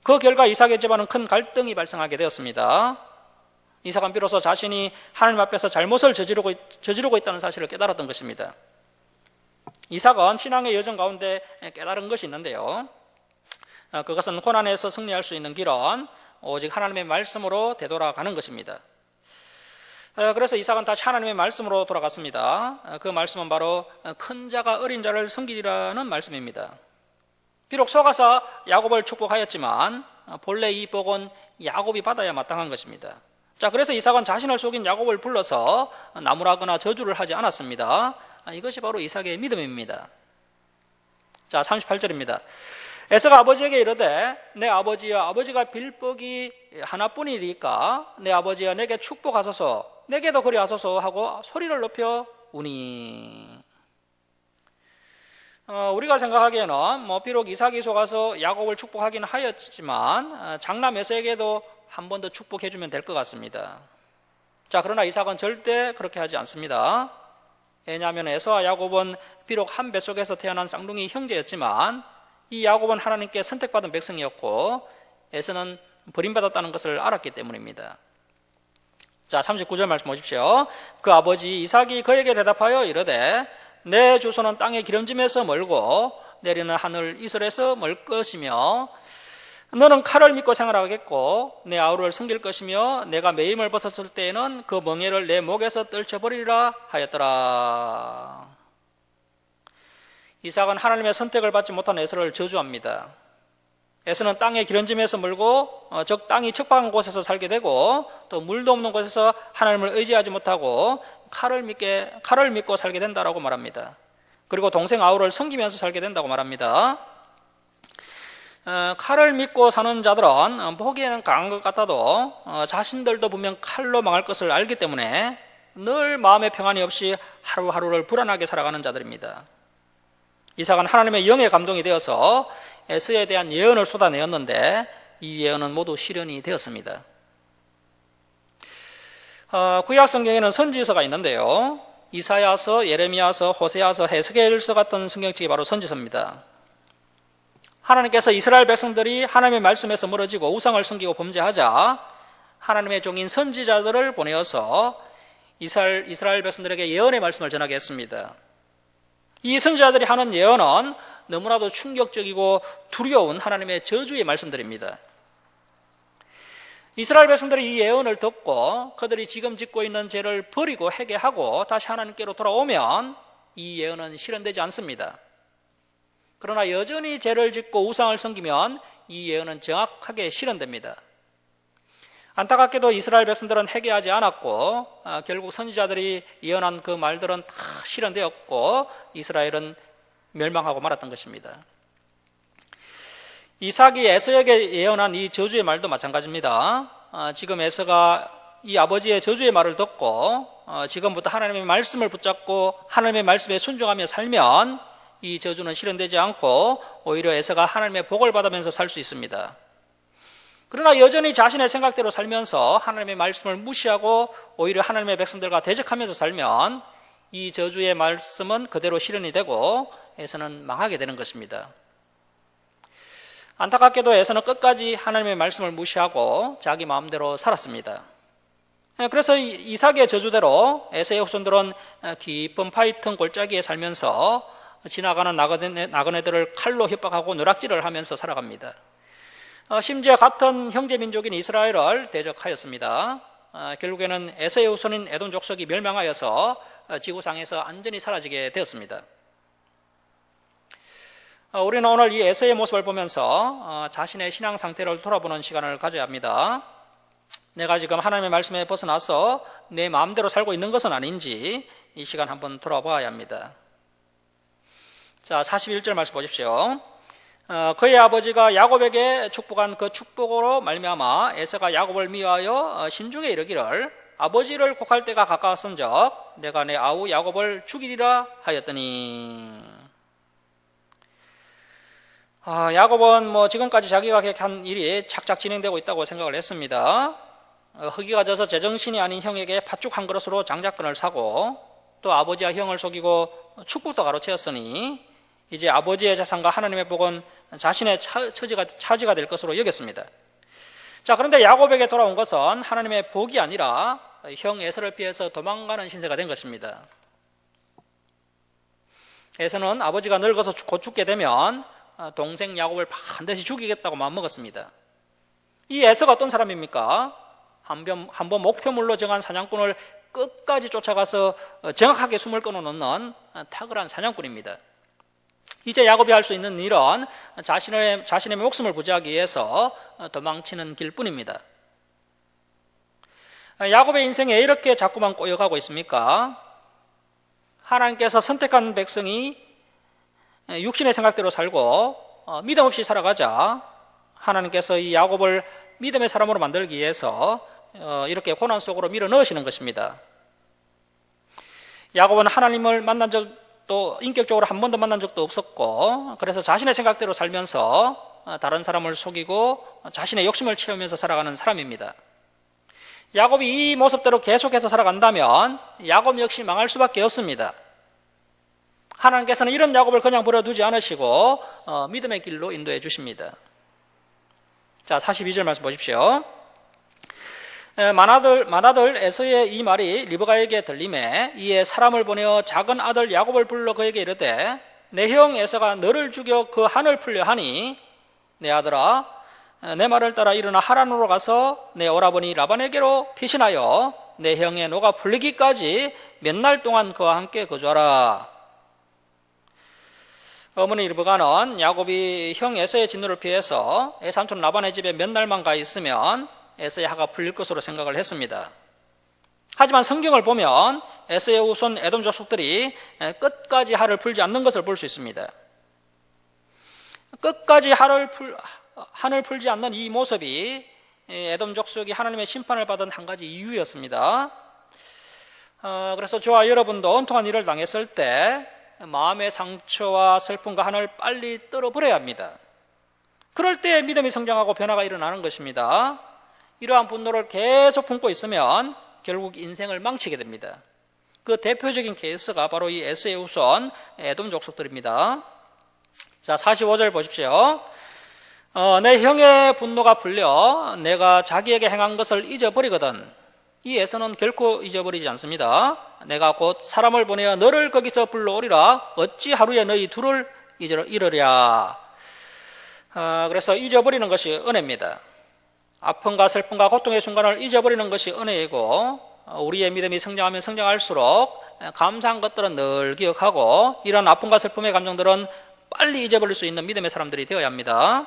그 결과 이삭의 집안은 큰 갈등이 발생하게 되었습니다. 이삭은 비로소 자신이 하나님 앞에서 잘못을 저지르고 있다는 사실을 깨달았던 것입니다. 이삭은 신앙의 여정 가운데 깨달은 것이 있는데요. 그것은 고난에서 승리할 수 있는 길은 오직 하나님의 말씀으로 되돌아가는 것입니다. 그래서 이삭은 다시 하나님의 말씀으로 돌아갔습니다. 그 말씀은 바로 큰 자가 어린 자를 섬기리라는 말씀입니다. 비록 속아서 야곱을 축복하였지만 본래 이 복은 야곱이 받아야 마땅한 것입니다. 자, 그래서 이삭은 자신을 속인 야곱을 불러서 나무라거나 저주를 하지 않았습니다. 이것이 바로 이삭의 믿음입니다. 자, 38절입니다. 에서가 아버지에게 이르되 내 아버지여, 아버지가 빌 복이 하나뿐이니까 내 아버지여 내게 축복하소서, 내게도 그리하소서 하고 소리를 높여 우니. 우리가 생각하기에는 비록 이삭이 속아서 야곱을 축복하긴 하였지만 장남 에서에게도 한 번 더 축복해 주면 될 것 같습니다. 자, 그러나 이삭은 절대 그렇게 하지 않습니다. 왜냐하면 에서와 야곱은 비록 한 뱃속에서 태어난 쌍둥이 형제였지만 이 야곱은 하나님께 선택받은 백성이었고 에서는 버림받았다는 것을 알았기 때문입니다. 자, 39절 말씀 보십시오. 그 아버지 이삭이 그에게 대답하여 이르되 내 주소는 땅의 기름짐에서 멀고 내리는 하늘 이슬에서 멀 것이며 너는 칼을 믿고 생활하겠고 내 아우를 섬길 것이며 내가 매임을 벗었을 때에는 그 멍에를 내 목에서 떨쳐버리리라 하였더라. 이삭은 하나님의 선택을 받지 못한 에서를 저주합니다. 에서는 땅의 기름짐에서 멀고 즉 땅이 척박한 곳에서 살게 되고 또 물도 없는 곳에서 하나님을 의지하지 못하고 칼을 믿고 살게 된다라고 말합니다. 그리고 동생 아우를 섬기면서 살게 된다고 말합니다. 칼을 믿고 사는 자들은 보기에는 강한 것 같아도 자신들도 분명 칼로 망할 것을 알기 때문에 늘 마음의 평안이 없이 하루하루를 불안하게 살아가는 자들입니다. 이삭은 하나님의 영에 감동이 되어서 에서에 대한 예언을 쏟아내었는데 이 예언은 모두 실현이 되었습니다. 구약 성경에는 선지서가 있는데요. 이사야서, 예레미야서, 호세아서, 에스겔서 같은 성경책이 바로 선지서입니다. 하나님께서 이스라엘 백성들이 하나님의 말씀에서 멀어지고 우상을 섬기고 범죄하자 하나님의 종인 선지자들을 보내어서 이스라엘 백성들에게 예언의 말씀을 전하게 했습니다. 이 선지자들이 하는 예언은 너무나도 충격적이고 두려운 하나님의 저주의 말씀들입니다. 이스라엘 백성들이 이 예언을 듣고 그들이 지금 짓고 있는 죄를 버리고 회개하고 다시 하나님께로 돌아오면 이 예언은 실현되지 않습니다. 그러나 여전히 죄를 짓고 우상을 섬기면 이 예언은 정확하게 실현됩니다. 안타깝게도 이스라엘 백성들은 회개하지 않았고 결국 선지자들이 예언한 그 말들은 다 실현되었고 이스라엘은 멸망하고 말았던 것입니다. 이삭이 에서에게 예언한 이 저주의 말도 마찬가지입니다. 지금 에서가 이 아버지의 저주의 말을 듣고 지금부터 하나님의 말씀을 붙잡고 하나님의 말씀에 순종하며 살면 이 저주는 실현되지 않고 오히려 에서가 하나님의 복을 받으면서 살 수 있습니다. 그러나 여전히 자신의 생각대로 살면서 하나님의 말씀을 무시하고 오히려 하나님의 백성들과 대적하면서 살면 이 저주의 말씀은 그대로 실현이 되고 에서는 망하게 되는 것입니다. 안타깝게도 에서는 끝까지 하나님의 말씀을 무시하고 자기 마음대로 살았습니다. 그래서 이삭의 저주대로 에서의 후손들은 깊은 파이 튼 골짜기에 살면서 지나가는 나그네들을 칼로 협박하고 누락질을 하면서 살아갑니다. 심지어 같은 형제 민족인 이스라엘을 대적하였습니다. 결국에는 에서의 후손인 에돔 족속이 멸망하여서 지구상에서 안전히 사라지게 되었습니다. 우리는 오늘 이 에서의 모습을 보면서 자신의 신앙 상태를 돌아보는 시간을 가져야 합니다. 내가 지금 하나님의 말씀에 벗어나서 내 마음대로 살고 있는 것은 아닌지 이 시간 한번 돌아봐야 합니다. 자, 41절 말씀 보십시오. 그의 아버지가 야곱에게 축복한 그 축복으로 말미암아 에서가 야곱을 미워하여 심중에 이르기를 아버지를 곡할 때가 가까웠은즉 내가 내 아우 야곱을 죽이리라 하였더니. 야곱은 지금까지 자기가 계획한 일이 착착 진행되고 있다고 생각을 했습니다. 허기가 져서 제정신이 아닌 형에게 팥죽 한 그릇으로 장작권을 사고 또 아버지와 형을 속이고 축복도 가로채었으니 이제 아버지의 재산과 하나님의 복은 자신의 차지가 될 것으로 여겼습니다. 자, 그런데 야곱에게 돌아온 것은 하나님의 복이 아니라 형 에서를 피해서 도망가는 신세가 된 것입니다. 에서는 아버지가 늙어서 곧 죽게 되면 동생 야곱을 반드시 죽이겠다고 마음먹었습니다. 이 에서가 어떤 사람입니까? 한번 목표물로 정한 사냥꾼을 끝까지 쫓아가서 정확하게 숨을 끊어놓는 탁월한 사냥꾼입니다. 이제 야곱이 할 수 있는 일은 자신의 목숨을 부지하기 위해서 도망치는 길뿐입니다. 야곱의 인생에 왜 이렇게 자꾸만 꼬여가고 있습니까? 하나님께서 선택한 백성이 육신의 생각대로 살고 믿음 없이 살아가자 하나님께서 이 야곱을 믿음의 사람으로 만들기 위해서 이렇게 고난 속으로 밀어 넣으시는 것입니다. 야곱은 하나님을 만난 적도 인격적으로 한 번도 만난 적도 없었고 그래서 자신의 생각대로 살면서 다른 사람을 속이고 자신의 욕심을 채우면서 살아가는 사람입니다. 야곱이 이 모습대로 계속해서 살아간다면 야곱 역시 망할 수밖에 없습니다. 하나님께서는 이런 야곱을 그냥 버려두지 않으시고 믿음의 길로 인도해 주십니다. 자, 42절 말씀 보십시오. 맏아들 에서의 이 말이 리브가에게 들림에 이에 사람을 보내어 작은 아들 야곱을 불러 그에게 이르되 내 형 에서가 너를 죽여 그 한을 풀려 하니 내 아들아 내 말을 따라 일어나 하란으로 가서 내 오라버니 라반에게로 피신하여 내 형의 노가 풀리기까지 몇 날 동안 그와 함께 거주하라. 어머니 리브가는 야곱이 형 에서의 진노를 피해서 삼촌 라반의 집에 몇 날만 가 있으면 에서의 하가 풀릴 것으로 생각을 했습니다. 하지만 성경을 보면 에서의 후손 에돔 족속들이 끝까지 하를 풀지 않는 것을 볼 수 있습니다. 끝까지 한을 풀지 않는 이 모습이 에돔 족속이 하나님의 심판을 받은 한 가지 이유였습니다. 그래서 저와 여러분도 온통한 일을 당했을 때 마음의 상처와 슬픔과 한을 빨리 떨어버려야 합니다. 그럴 때 믿음이 성장하고 변화가 일어나는 것입니다. 이러한 분노를 계속 품고 있으면 결국 인생을 망치게 됩니다. 그 대표적인 케이스가 바로 이 에서의 후손 에돔 족속들입니다. 자, 45절 보십시오. 내 형의 분노가 풀려 내가 자기에게 행한 것을 잊어버리거든. 이 에서는 결코 잊어버리지 않습니다. 내가 곧 사람을 보내어 너를 거기서 불러오리라. 어찌 하루에 너희 둘을 잃으랴. 그래서 잊어버리는 것이 은혜입니다. 아픔과 슬픔과 고통의 순간을 잊어버리는 것이 은혜이고 우리의 믿음이 성장하면 성장할수록 감사한 것들은 늘 기억하고 이런 아픔과 슬픔의 감정들은 빨리 잊어버릴 수 있는 믿음의 사람들이 되어야 합니다.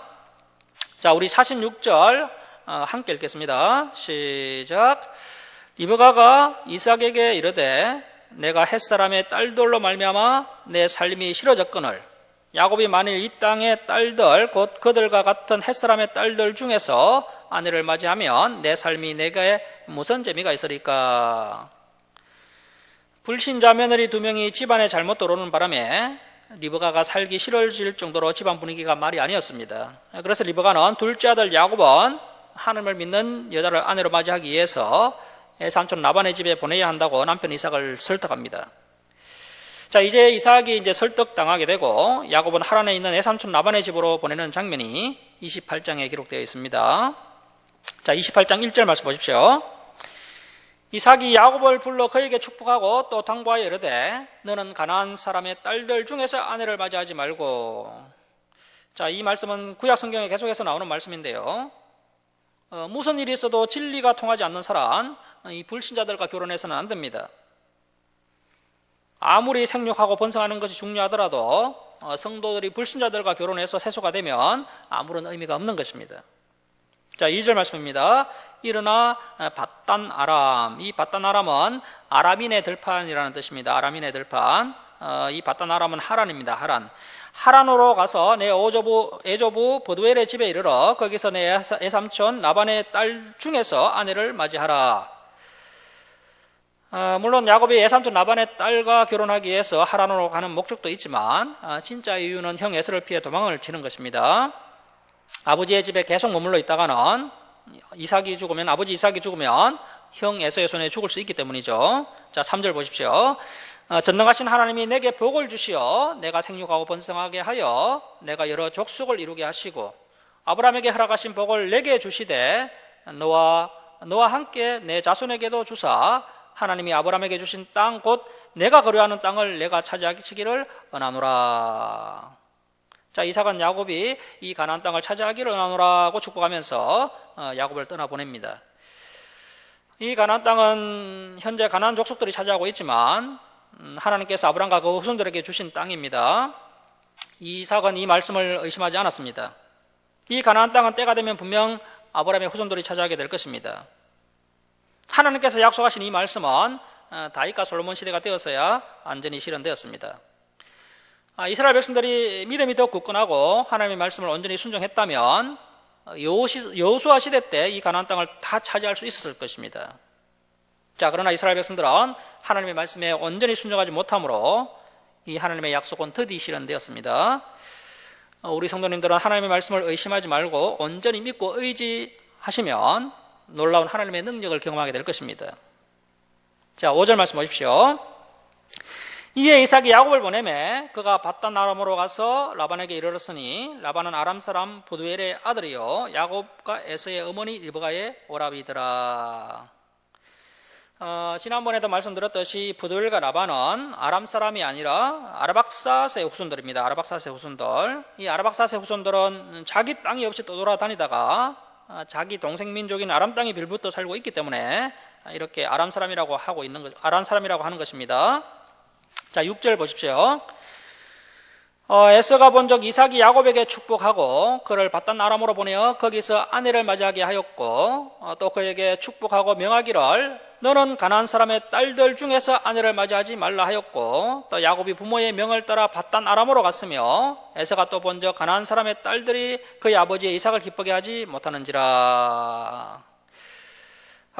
자, 우리 46절 함께 읽겠습니다. 시작. 리브가가 이삭에게 이르되 내가 햇사람의 딸들로 말미암아 내 삶이 싫어졌거늘 야곱이 만일 이 땅의 딸들 곧 그들과 같은 햇사람의 딸들 중에서 아내를 맞이하면 내 삶이 내게 무슨 재미가 있으리까. 불신자 며느리 2명이 집안에 잘못 들어오는 바람에 리브가가 살기 싫어질 정도로 집안 분위기가 말이 아니었습니다. 그래서 리브가는 둘째 아들 야곱은 하나님을 믿는 여자를 아내로 맞이하기 위해서 삼촌 라반의 집에 보내야 한다고 남편 이삭을 설득합니다. 자, 이제 이삭이 설득당하게 되고 야곱은 하란에 있는 삼촌 라반의 집으로 보내는 장면이 28장에 기록되어 있습니다. 자, 28장 1절 말씀 보십시오. 이삭이 야곱을 불러 그에게 축복하고 또 당부하여 이르되 너는 가나안 사람의 딸들 중에서 아내를 맞이하지 말고. 자, 이 말씀은 구약 성경에 계속해서 나오는 말씀인데요. 무슨 일이 있어도 진리가 통하지 않는 사람, 이 불신자들과 결혼해서는 안 됩니다. 아무리 생육하고 번성하는 것이 중요하더라도 성도들이 불신자들과 결혼해서 세소가 되면 아무런 의미가 없는 것입니다. 자, 2절 말씀입니다. 일어나 밧단 아람. 이 밧단 아람은 아람인의 들판이라는 뜻입니다. 아람인의 들판. 이 밧단 아람은 하란입니다. 하란으로 가서 내 애조부 버두엘의 집에 이르러 거기서 내 애삼촌 라반의 딸 중에서 아내를 맞이하라. 물론 야곱이 애삼촌 라반의 딸과 결혼하기 위해서 하란으로 가는 목적도 있지만 진짜 이유는 형 에서를 피해 도망을 치는 것입니다. 아버지의 집에 계속 머물러 있다가는 아버지 이삭이 죽으면 형 에서의 손에 죽을 수 있기 때문이죠. 자, 3절 보십시오. 전능하신 하나님이 내게 복을 주시어 내가 생육하고 번성하게 하여 내가 여러 족속을 이루게 하시고 아브라함에게 허락하신 복을 내게 주시되 너와 함께 내 자손에게도 주사 하나님이 아브라함에게 주신 땅 곧 내가 거류하는 땅을 내가 차지하시기를 원하노라. 자, 이삭은 야곱이 이 가나안 땅을 차지하기를 원하노라고 축복하면서 야곱을 떠나보냅니다. 이 가나안 땅은 현재 가나안 족속들이 차지하고 있지만 하나님께서 아브라함과 그 후손들에게 주신 땅입니다. 이삭은 이 말씀을 의심하지 않았습니다. 이 가나안 땅은 때가 되면 분명 아브라함의 후손들이 차지하게 될 것입니다. 하나님께서 약속하신 이 말씀은 다윗과 솔로몬 시대가 되어서야 완전히 실현되었습니다. 이스라엘 백성들이 믿음이 더 굳건하고 하나님의 말씀을 온전히 순종했다면 여호수아 시대 때 이 가나안 땅을 다 차지할 수 있었을 것입니다. 자, 그러나 이스라엘 백성들은 하나님의 말씀에 온전히 순종하지 못함으로 이 하나님의 약속은 더디 실현되었습니다. 우리 성도님들은 하나님의 말씀을 의심하지 말고 온전히 믿고 의지하시면 놀라운 하나님의 능력을 경험하게 될 것입니다. 자, 5절 말씀 보십시오. 이에 이삭이 야곱을 보내매 그가 밧단 아람으로 가서 라반에게 이르렀으니 라반은 아람 사람 부두엘의 아들이요 야곱과 에서의 어머니 리브가의 오라비더라. 지난번에도 말씀드렸듯이 부두엘과 라반은 아람 사람이 아니라 아르박사스의 후손들입니다. 아르박사스의 후손들. 이 아르박사스의 후손들은 자기 땅이 없이 떠돌아다니다가 자기 동생 민족인 아람 땅에 빌붙어 살고 있기 때문에 이렇게 아람 사람이라고 하는 것입니다. 자, 6절 보십시오. 에서가 본적 이삭이 야곱에게 축복하고 그를 밧단 아람으로 보내어 거기서 아내를 맞이하게 하였고 또 그에게 축복하고 명하기를 너는 가나안 사람의 딸들 중에서 아내를 맞이하지 말라 하였고 또 야곱이 부모의 명을 따라 밧단 아람으로 갔으며 에서가 또 본적 가나안 사람의 딸들이 그의 아버지의 이삭을 기쁘게 하지 못하는지라.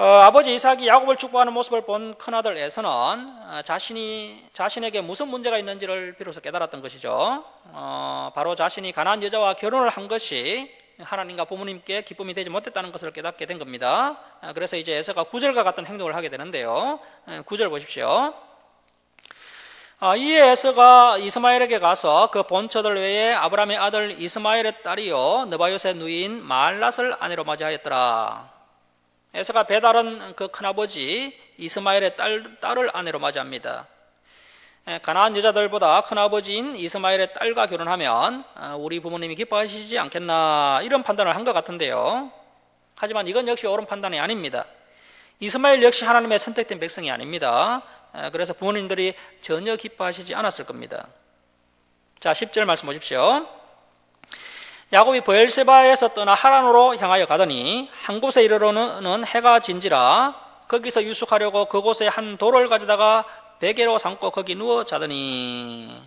아버지 이삭이 야곱을 축복하는 모습을 본 큰아들 에서는 자신에게 무슨 문제가 있는지를 비로소 깨달았던 것이죠. 바로 자신이 가나안 여자와 결혼을 한 것이 하나님과 부모님께 기쁨이 되지 못했다는 것을 깨닫게 된 겁니다. 그래서 이제 에서가 구절과 같은 행동을 하게 되는데요. 9절 보십시오. 이에 에서가 이스마엘에게 가서 그 본처들 외에 아브라함의 아들 이스마엘의 딸이요 느바요의 누이인 말랏을 아내로 맞이하였더라. 에서가 배달은 그 큰아버지 이스마엘의 딸을 아내로 맞이합니다. 가나안 여자들보다 큰아버지인 이스마엘의 딸과 결혼하면 우리 부모님이 기뻐하시지 않겠나 이런 판단을 한 것 같은데요. 하지만 이건 역시 옳은 판단이 아닙니다. 이스마엘 역시 하나님의 선택된 백성이 아닙니다. 그래서 부모님들이 전혀 기뻐하시지 않았을 겁니다. 자, 10절 말씀 보십시오. 야곱이 브엘세바에서 떠나 하란으로 향하여 가더니 한 곳에 이르러는 해가 진지라 거기서 유숙하려고 그곳에 한 돌을 가져다가 베개로 삼고 거기 누워 자더니.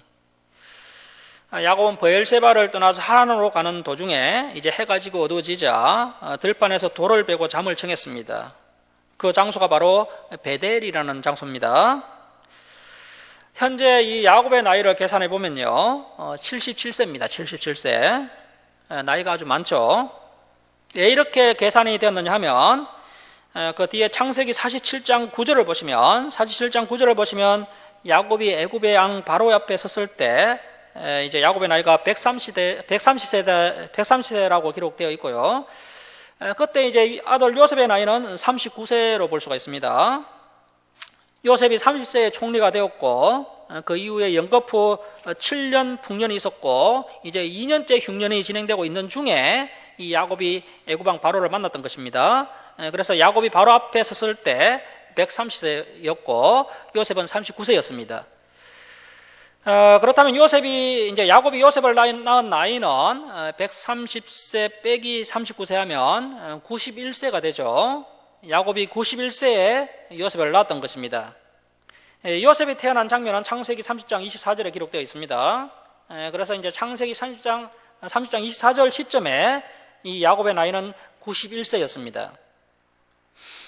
야곱은 브엘세바를 떠나서 하란으로 가는 도중에 이제 해가 지고 어두워지자 들판에서 돌을 베고 잠을 청했습니다. 그 장소가 바로 베델이라는 장소입니다. 현재 이 야곱의 나이를 계산해 보면요, 77세입니다. 77세. 나이가 아주 많죠. 왜 이렇게 계산이 되었느냐 하면 그 뒤에 창세기 47장 9절을 보시면 야곱이 애굽의 왕 바로 앞에 섰을 때 이제 야곱의 나이가 130세라고 기록되어 있고요. 그때 이제 아들 요셉의 나이는 39세로 볼 수가 있습니다. 요셉이 30세에 총리가 되었고 그 이후에 영겁 후 7년 풍년이 있었고 이제 2년째 흉년이 진행되고 있는 중에 이 야곱이 애굽왕 바로를 만났던 것입니다. 그래서 야곱이 바로 앞에 섰을 때 130세였고 요셉은 39세였습니다. 그렇다면 야곱이 요셉을 낳은 나이는 130세 빼기 39세 하면 91세가 되죠. 야곱이 91세에 요셉을 낳았던 것입니다. 요셉이 태어난 장면은 창세기 30장 24절에 기록되어 있습니다. 그래서 이제 창세기 30장 24절 시점에 이 야곱의 나이는 91세였습니다.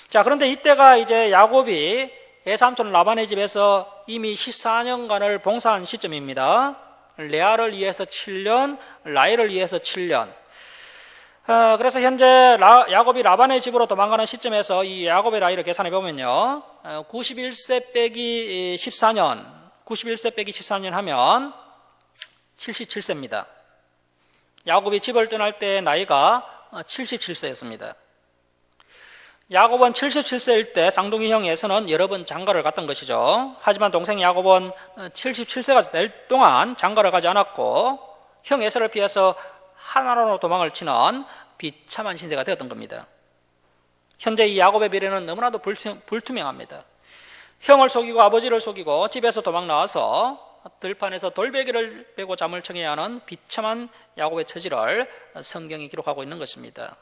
자, 그런데 이때가 이제 야곱이 외삼촌 라반의 집에서 이미 14년간을 봉사한 시점입니다. 레아를 위해서 7년, 라헬을 위해서 7년. 그래서 현재 야곱이 라반의 집으로 도망가는 시점에서 이 야곱의 나이를 계산해 보면요, 91세 빼기 14년 하면 77세입니다. 야곱이 집을 떠날 때 나이가 77세였습니다. 야곱은 77세일 때 쌍둥이 형 에서는 여러 번 장가를 갔던 것이죠. 하지만 동생 야곱은 77세가 될 동안 장가를 가지 않았고 형 에서를 피해서 하나로 도망을 치는 비참한 신세가 되었던 겁니다. 현재 이 야곱의 미래는 너무나도 불투명합니다. 형을 속이고 아버지를 속이고 집에서 도망 나와서 들판에서 돌베개를 빼고 잠을 청해야 하는 비참한 야곱의 처지를 성경이 기록하고 있는 것입니다.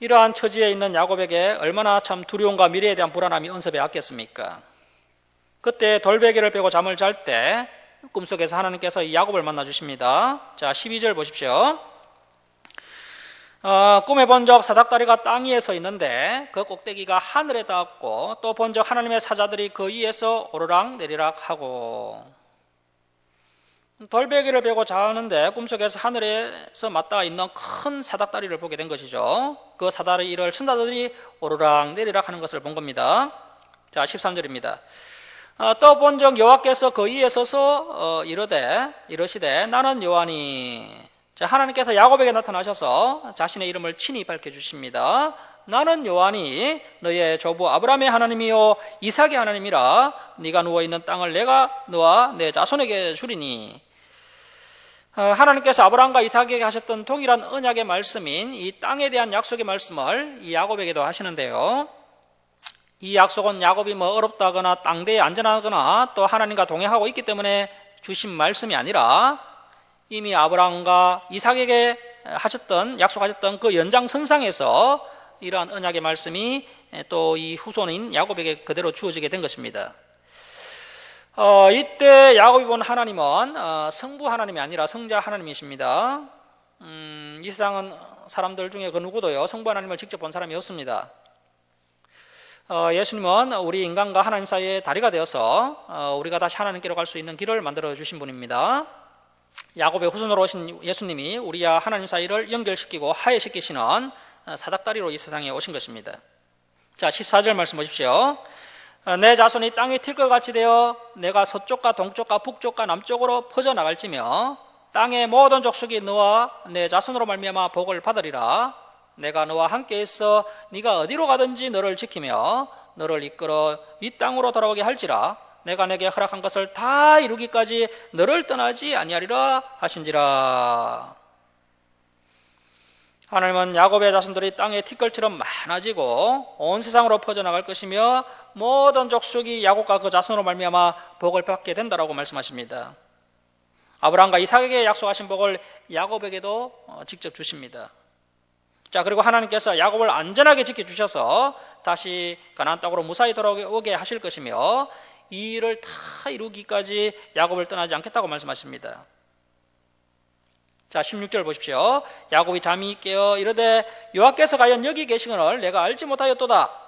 이러한 처지에 있는 야곱에게 얼마나 참 두려움과 미래에 대한 불안함이 언섭해 왔겠습니까? 그때 돌베개를 빼고 잠을 잘 때 꿈속에서 하나님께서 이 야곱을 만나 주십니다. 자, 12절 보십시오. 꿈에 본 적 사닥다리가 땅 위에 서 있는데 그 꼭대기가 하늘에 닿았고 또 본 적 하나님의 사자들이 그 위에서 오르락 내리락 하고. 돌베개를 베고 자는데 꿈속에서 하늘에서 맞닿아 있는 큰 사닥다리를 보게 된 것이죠. 그 사다리를 천사들이 오르락 내리락 하는 것을 본 겁니다. 자, 13절입니다. 또 본 적 여호와께서 그 위에 서서 이러시되 나는 여호와니. 자, 하나님께서 야곱에게 나타나셔서 자신의 이름을 친히 밝혀주십니다. 나는 여호와니 너의 조부 아브라함의 하나님이요 이삭의 하나님이라. 네가 누워있는 땅을 내가 너와 내 자손에게 주리니. 하나님께서 아브라함과 이삭에게 하셨던 동일한 언약의 말씀인 이 땅에 대한 약속의 말씀을 이 야곱에게도 하시는데요. 이 약속은 야곱이 어렵다거나 땅대에 안전하거나 또 하나님과 동행하고 있기 때문에 주신 말씀이 아니라 이미 아브라함과 이삭에게 약속하셨던 그 연장선상에서 이러한 언약의 말씀이 또 이 후손인 야곱에게 그대로 주어지게 된 것입니다. 이때 야곱이 본 하나님은 성부 하나님이 아니라 성자 하나님이십니다. 이 세상은 사람들 중에 그 누구도요 성부 하나님을 직접 본 사람이 없습니다. 예수님은 우리 인간과 하나님 사이의 다리가 되어서 우리가 다시 하나님께로 갈 수 있는 길을 만들어 주신 분입니다. 야곱의 후손으로 오신 예수님이 우리와 하나님 사이를 연결시키고 화해시키시는 사닥다리로 이 세상에 오신 것입니다. 자, 14절 말씀 보십시오. 내 자손이 땅에 틸것같이 되어 내가 서쪽과 동쪽과 북쪽과 남쪽으로 퍼져나갈지며 땅의 모든 족속이 너와 내 자손으로 말미암아 복을 받으리라. 내가 너와 함께 있어 네가 어디로 가든지 너를 지키며 너를 이끌어 이 땅으로 돌아오게 할지라. 내가 내게 허락한 것을 다 이루기까지 너를 떠나지 아니하리라 하신지라. 하나님은 야곱의 자손들이 땅의 티끌처럼 많아지고 온 세상으로 퍼져나갈 것이며 모든 족속이 야곱과 그 자손으로 말미암아 복을 받게 된다라고 말씀하십니다. 아브라함과 이삭에게 약속하신 복을 야곱에게도 직접 주십니다. 자, 그리고 하나님께서 야곱을 안전하게 지켜주셔서 다시 가나안 땅으로 무사히 돌아오게 하실 것이며 이 일을 다 이루기까지 야곱을 떠나지 않겠다고 말씀하십니다. 자, 16절 보십시오. 야곱이 잠이 깨어 이르되 여호와께서 과연 여기 계시거늘 내가 알지 못하였도다.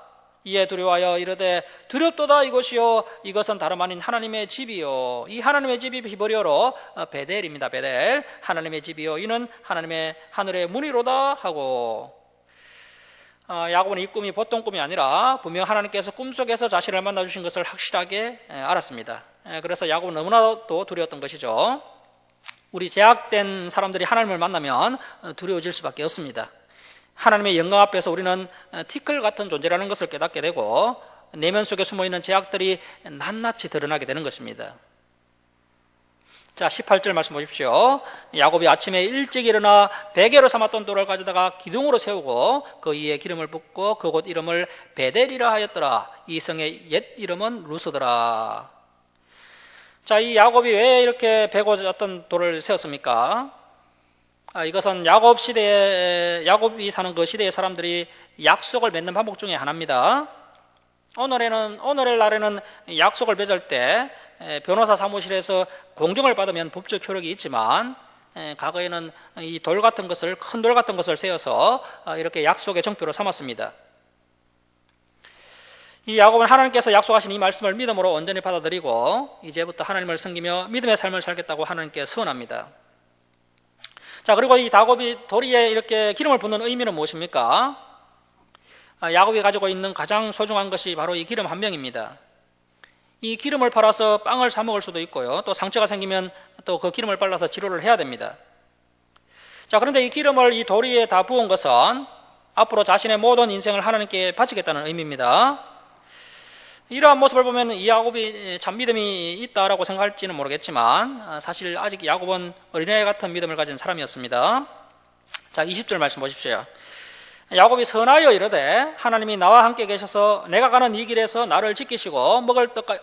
이에 두려워하여 이르되 두렵도다. 이것이요 이것은 다름 아닌 하나님의 집이요 이 하나님의 집이 히브리어로 베델입니다. 베델, 하나님의 집이요 이는 하나님의 하늘의 문이로다 하고. 야곱은 이 꿈이 보통 꿈이 아니라 분명 하나님께서 꿈속에서 자신을 만나주신 것을 확실하게 알았습니다. 그래서 야곱은 너무나도 두려웠던 것이죠. 우리 제약된 사람들이 하나님을 만나면 두려워질 수밖에 없습니다. 하나님의 영광 앞에서 우리는 티끌 같은 존재라는 것을 깨닫게 되고 내면 속에 숨어있는 제약들이 낱낱이 드러나게 되는 것입니다. 자, 18절 말씀 보십시오. 야곱이 아침에 일찍 일어나 베개로 삼았던 돌을 가져다가 기둥으로 세우고 그 위에 기름을 붓고 그곳 이름을 베델이라 하였더라. 이 성의 옛 이름은 루스더라. 자, 이 야곱이 왜 이렇게 베고 어떤 돌을 세웠습니까? 이것은 야곱이 사는 그 시대의 사람들이 약속을 맺는 방법 중에 하나입니다. 오늘의 날에는 약속을 맺을 때 변호사 사무실에서 공증을 받으면 법적 효력이 있지만 과거에는 이 돌 같은 것을, 큰 돌 같은 것을 세워서 이렇게 약속의 정표로 삼았습니다. 이 야곱은 하나님께서 약속하신 이 말씀을 믿음으로 온전히 받아들이고 이제부터 하나님을 섬기며 믿음의 삶을 살겠다고 하나님께 서원합니다. 자, 그리고 이 야곱이 돌 위에 이렇게 기름을 붓는 의미는 무엇입니까? 야곱이 가지고 있는 가장 소중한 것이 바로 이 기름 한 병입니다. 이 기름을 팔아서 빵을 사 먹을 수도 있고요. 또 상처가 생기면 또 그 기름을 발라서 치료를 해야 됩니다. 자, 그런데 이 기름을 이 돌 위에 다 부은 것은 앞으로 자신의 모든 인생을 하나님께 바치겠다는 의미입니다. 이러한 모습을 보면 이 야곱이 참 믿음이 있다라고 생각할지는 모르겠지만 사실 아직 야곱은 어린애 같은 믿음을 가진 사람이었습니다. 자, 20절 말씀 보십시오. 야곱이 선하여 이르되 하나님이 나와 함께 계셔서 내가 가는 이 길에서 나를 지키시고 먹을 떡과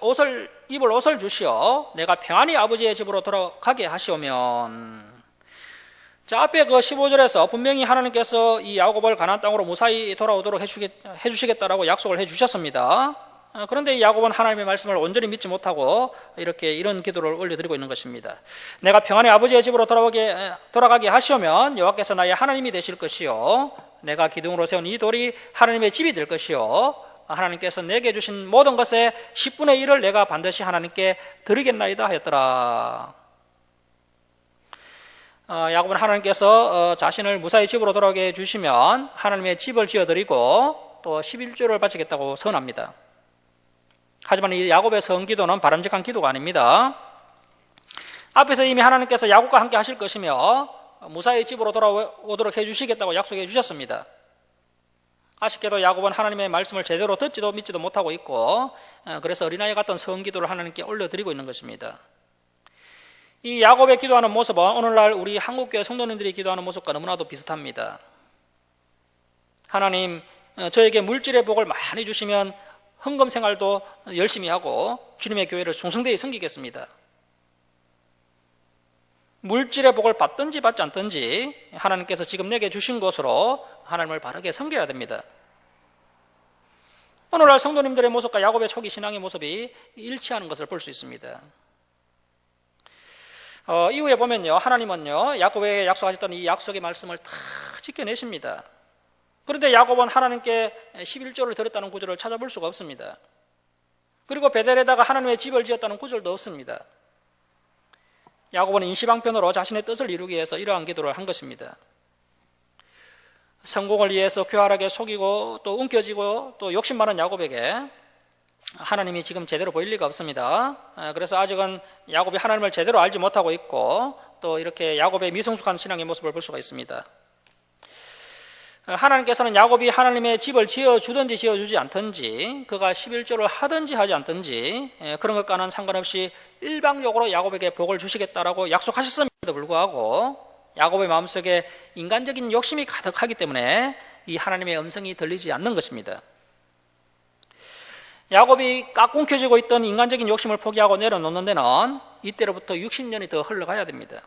입을 옷을 주시어 내가 평안히 아버지의 집으로 돌아가게 하시오면. 자, 앞에 그 15절에서 분명히 하나님께서 이 야곱을 가나안 땅으로 무사히 돌아오도록 해주시겠다라고 약속을 해주셨습니다. 그런데 이 야곱은 하나님의 말씀을 온전히 믿지 못하고 이런 기도를 올려드리고 있는 것입니다. 내가 평안히 아버지의 집으로 돌아가게 하시오면 여호와께서 나의 하나님이 되실 것이요 내가 기둥으로 세운 이 돌이 하나님의 집이 될 것이요 하나님께서 내게 주신 모든 것의 10분의 1을 내가 반드시 하나님께 드리겠나이다 하였더라. 야곱은 하나님께서 자신을 무사히 집으로 돌아오게 해주시면 하나님의 집을 지어드리고 또 11조를 바치겠다고 선언합니다. 하지만 이 야곱의 성기도는 바람직한 기도가 아닙니다. 앞에서 이미 하나님께서 야곱과 함께 하실 것이며 무사히 집으로 돌아오도록 해주시겠다고 약속해 주셨습니다. 아쉽게도 야곱은 하나님의 말씀을 제대로 듣지도 믿지도 못하고 있고 그래서 어린아이 같은 성기도를 하나님께 올려드리고 있는 것입니다. 이 야곱의 기도하는 모습은 오늘날 우리 한국교회 성도님들이 기도하는 모습과 너무나도 비슷합니다. 하나님, 저에게 물질의 복을 많이 주시면 헌금 생활도 열심히 하고 주님의 교회를 충성되이 섬기겠습니다. 물질의 복을 받든지 받지 않든지 하나님께서 지금 내게 주신 것으로 하나님을 바르게 섬겨야 됩니다. 오늘날 성도님들의 모습과 야곱의 초기 신앙의 모습이 일치하는 것을 볼 수 있습니다. 이후에 보면요, 하나님은요, 야곱에게 약속하셨던 이 약속의 말씀을 다 지켜내십니다. 그런데 야곱은 하나님께 11조를 드렸다는 구절을 찾아볼 수가 없습니다. 그리고 베델에다가 하나님의 집을 지었다는 구절도 없습니다. 야곱은 임시방편으로 자신의 뜻을 이루기 위해서 이러한 기도를 한 것입니다. 성공을 위해서 교활하게 속이고 또 움켜쥐고 또 욕심 많은 야곱에게 하나님이 지금 제대로 보일 리가 없습니다. 그래서 아직은 야곱이 하나님을 제대로 알지 못하고 있고 또 이렇게 야곱의 미성숙한 신앙의 모습을 볼 수가 있습니다. 하나님께서는 야곱이 하나님의 집을 지어주든지 지어주지 않든지 그가 11조를 하든지 하지 않든지 그런 것과는 상관없이 일방적으로 야곱에게 복을 주시겠다라고 약속하셨음에도 불구하고 야곱의 마음속에 인간적인 욕심이 가득하기 때문에 이 하나님의 음성이 들리지 않는 것입니다. 야곱이 깍꿍켜지고 있던 인간적인 욕심을 포기하고 내려놓는 데는 이때로부터 60년이 더 흘러가야 됩니다.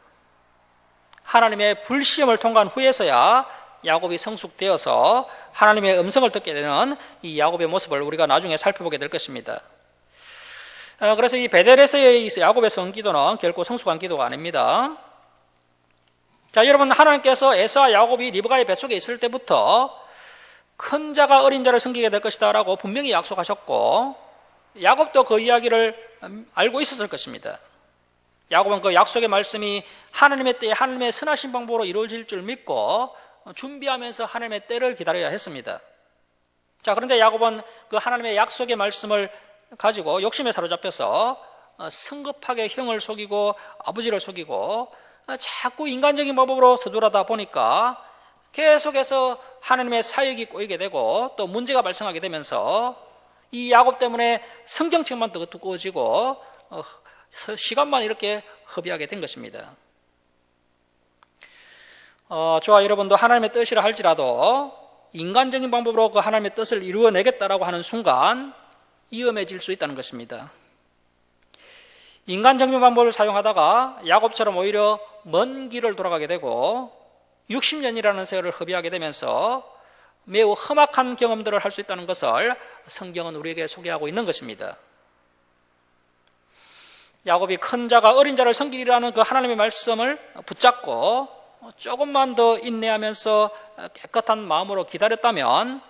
하나님의 불시험을 통과한 후에서야 야곱이 성숙되어서 하나님의 음성을 듣게 되는 이 야곱의 모습을 우리가 나중에 살펴보게 될 것입니다. 그래서 이 베델에서의 야곱의 성기도는 결코 성숙한 기도가 아닙니다. 자, 여러분, 하나님께서 에서와 야곱이 리브가의 뱃속에 있을 때부터 큰 자가 어린 자를 섬기게 될 것이다 라고 분명히 약속하셨고 야곱도 그 이야기를 알고 있었을 것입니다. 야곱은 그 약속의 말씀이 하나님의 때에 하나님의 선하신 방법으로 이루어질 줄 믿고 준비하면서 하나님의 때를 기다려야 했습니다. 자, 그런데 야곱은 그 하나님의 약속의 말씀을 가지고 욕심에 사로잡혀서 성급하게 형을 속이고 아버지를 속이고 자꾸 인간적인 방법으로 서두르다 보니까 계속해서 하나님의 사역이 꼬이게 되고 또 문제가 발생하게 되면서 이 야곱 때문에 성경책만 더 두꺼워지고 시간만 이렇게 허비하게 된 것입니다. 저와 여러분도 하나님의 뜻이라 할지라도 인간적인 방법으로 그 하나님의 뜻을 이루어내겠다라고 하는 순간 위험해질 수 있다는 것입니다. 인간적인 방법을 사용하다가 야곱처럼 오히려 먼 길을 돌아가게 되고 60년이라는 세월을 허비하게 되면서 매우 험악한 경험들을 할 수 있다는 것을 성경은 우리에게 소개하고 있는 것입니다. 야곱이 큰 자가 어린 자를 섬기리라는 그 하나님의 말씀을 붙잡고 조금만 더 인내하면서 깨끗한 마음으로 기다렸다면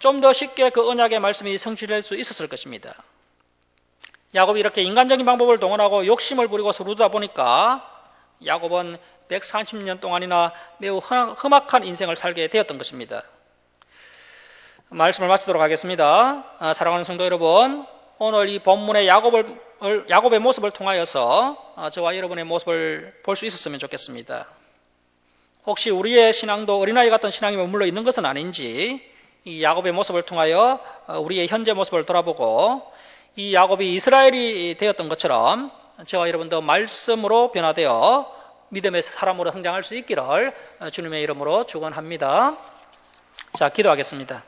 좀 더 쉽게 그 언약의 말씀이 성취될 수 있었을 것입니다. 야곱이 이렇게 인간적인 방법을 동원하고 욕심을 부리고 서두르다 보니까 야곱은 130년 동안이나 매우 험악한 인생을 살게 되었던 것입니다. 말씀을 마치도록 하겠습니다. 사랑하는 성도 여러분, 오늘 이 본문의 야곱의 모습을 통하여서 저와 여러분의 모습을 볼 수 있었으면 좋겠습니다. 혹시 우리의 신앙도 어린아이 같은 신앙이 머물러 있는 것은 아닌지 이 야곱의 모습을 통하여 우리의 현재 모습을 돌아보고 이 야곱이 이스라엘이 되었던 것처럼 저와 여러분도 말씀으로 변화되어 믿음의 사람으로 성장할 수 있기를 주님의 이름으로 축원합니다. 자, 기도하겠습니다.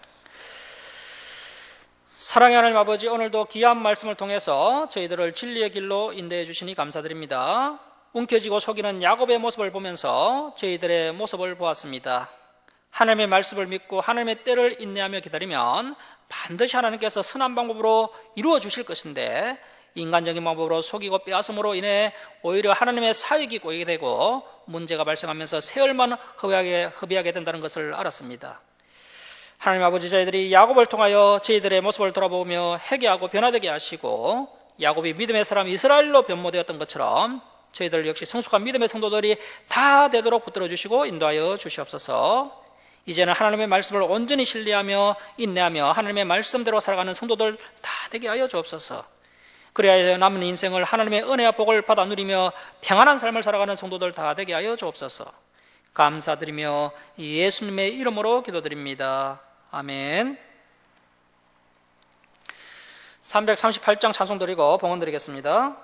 사랑의 하나님 아버지, 오늘도 귀한 말씀을 통해서 저희들을 진리의 길로 인도해 주시니 감사드립니다. 움켜쥐고 속이는 야곱의 모습을 보면서 저희들의 모습을 보았습니다. 하나님의 말씀을 믿고 하나님의 때를 인내하며 기다리면 반드시 하나님께서 선한 방법으로 이루어 주실 것인데, 인간적인 방법으로 속이고 빼앗음으로 인해 오히려 하나님의 사역이 꼬이게 되고 문제가 발생하면서 세월만 허비하게 된다는 것을 알았습니다. 하나님 아버지, 저희들이 야곱을 통하여 저희들의 모습을 돌아보며 회개하고 변화되게 하시고, 야곱이 믿음의 사람 이스라엘로 변모되었던 것처럼 저희들 역시 성숙한 믿음의 성도들이 다 되도록 붙들어 주시고 인도하여 주시옵소서. 이제는 하나님의 말씀을 온전히 신뢰하며 인내하며 하나님의 말씀대로 살아가는 성도들 다 되게 하여 주옵소서. 그래야 남은 인생을 하나님의 은혜와 복을 받아 누리며 평안한 삶을 살아가는 성도들 다 되게 하여 주옵소서. 감사드리며 예수님의 이름으로 기도드립니다. 아멘. 338장 찬송 드리고 봉헌 드리겠습니다.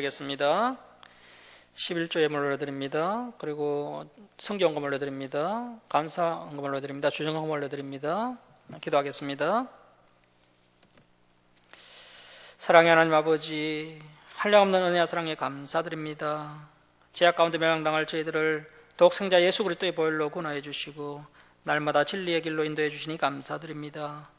드리겠습니다. 11조 예물 올려드립니다. 그리고 성경금 올려드립니다. 감사헌금 올려드립니다. 주정헌금 올려드립니다. 기도하겠습니다. 사랑의 하나님 아버지, 한량없는 은혜와 사랑에 감사드립니다. 죄악 가운데 멸망당할 저희들을 독생자 예수 그리스도의 보혈로 구원하여 주시고 날마다 진리의 길로 인도해 주시니 감사드립니다.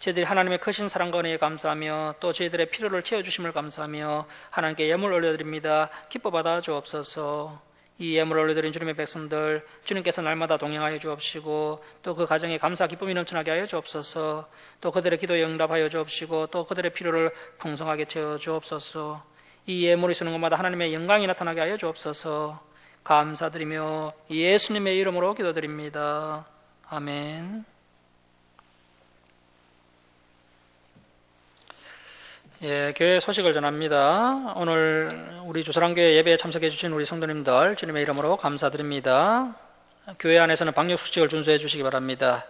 저희들이 하나님의 크신 사랑과 은혜에 감사하며 또 저희들의 필요를 채워주심을 감사하며 하나님께 예물 올려드립니다. 기뻐 받아 주옵소서. 이 예물을 올려드린 주님의 백성들, 주님께서 날마다 동행하여 주옵시고 또 그 가정에 감사 기쁨이 넘쳐나게 하여 주옵소서. 또 그들의 기도에 응답하여 주옵시고 또 그들의 필요를 풍성하게 채워 주옵소서. 이 예물이 쓰는 것마다 하나님의 영광이 나타나게 하여 주옵소서. 감사드리며 예수님의 이름으로 기도드립니다. 아멘. 예, 교회 소식을 전합니다. 오늘 우리 주사랑교회 예배에 참석해 주신 우리 성도님들 주님의 이름으로 감사드립니다. 교회 안에서는 방역수칙을 준수해 주시기 바랍니다.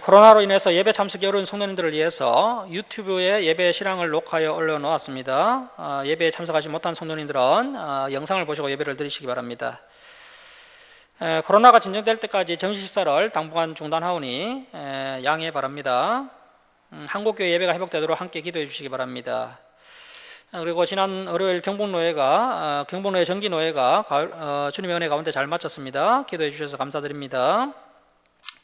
코로나로 인해서 예배 참석이 어려운 성도님들을 위해서 유튜브에 예배 실황을 녹화하여 올려놓았습니다. 예배에 참석하지 못한 성도님들은 영상을 보시고 예배를 드리시기 바랍니다. 코로나가 진정될 때까지 정식 식사를 당분간 중단하오니 양해 바랍니다. 한국교회 예배가 회복되도록 함께 기도해 주시기 바랍니다. 그리고 지난 월요일 경북노회 정기노회가 주님의 은혜 가운데 잘 마쳤습니다. 기도해 주셔서 감사드립니다.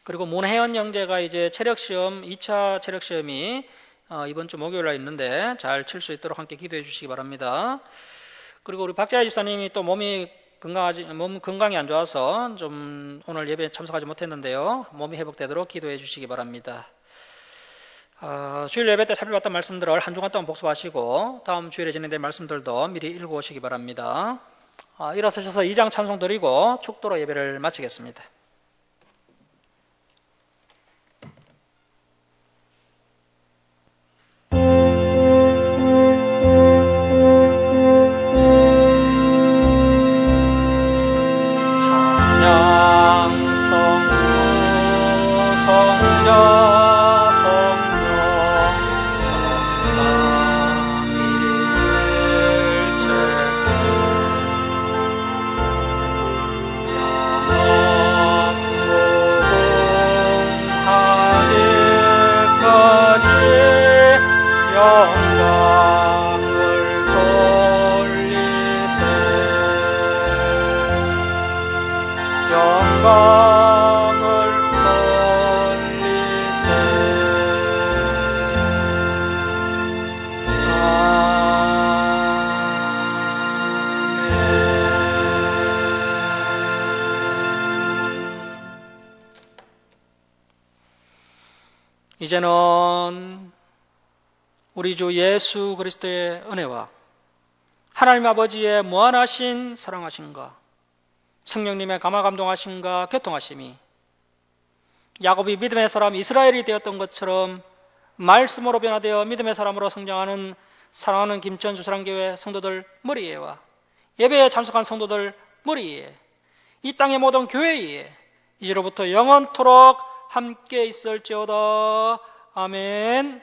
그리고 문혜연 형제가 이제 2차 체력시험이 이번 주 목요일 날 있는데 잘 칠 수 있도록 함께 기도해 주시기 바랍니다. 그리고 우리 박재하 집사님이 또 몸 건강이 안 좋아서 좀 오늘 예배에 참석하지 못했는데요. 몸이 회복되도록 기도해 주시기 바랍니다. 주일 예배 때 살펴봤던 말씀들을 한 주간 동안 복습하시고 다음 주일에 진행될 말씀들도 미리 읽어오시기 바랍니다. 일어서셔서 2장 찬송 드리고 축도로 예배를 마치겠습니다. 이제는 우리 주 예수 그리스도의 은혜와 하나님 아버지의 무한하신 사랑하심과 성령님의 감화감동하심과 교통하심이 야곱이 믿음의 사람 이스라엘이 되었던 것처럼 말씀으로 변화되어 믿음의 사람으로 성장하는 사랑하는 김천 주사랑교회 성도들 머리에와 예배에 참석한 성도들 머리에 이 땅의 모든 교회에 이제로부터 영원토록 함께 있을지어다. 아멘.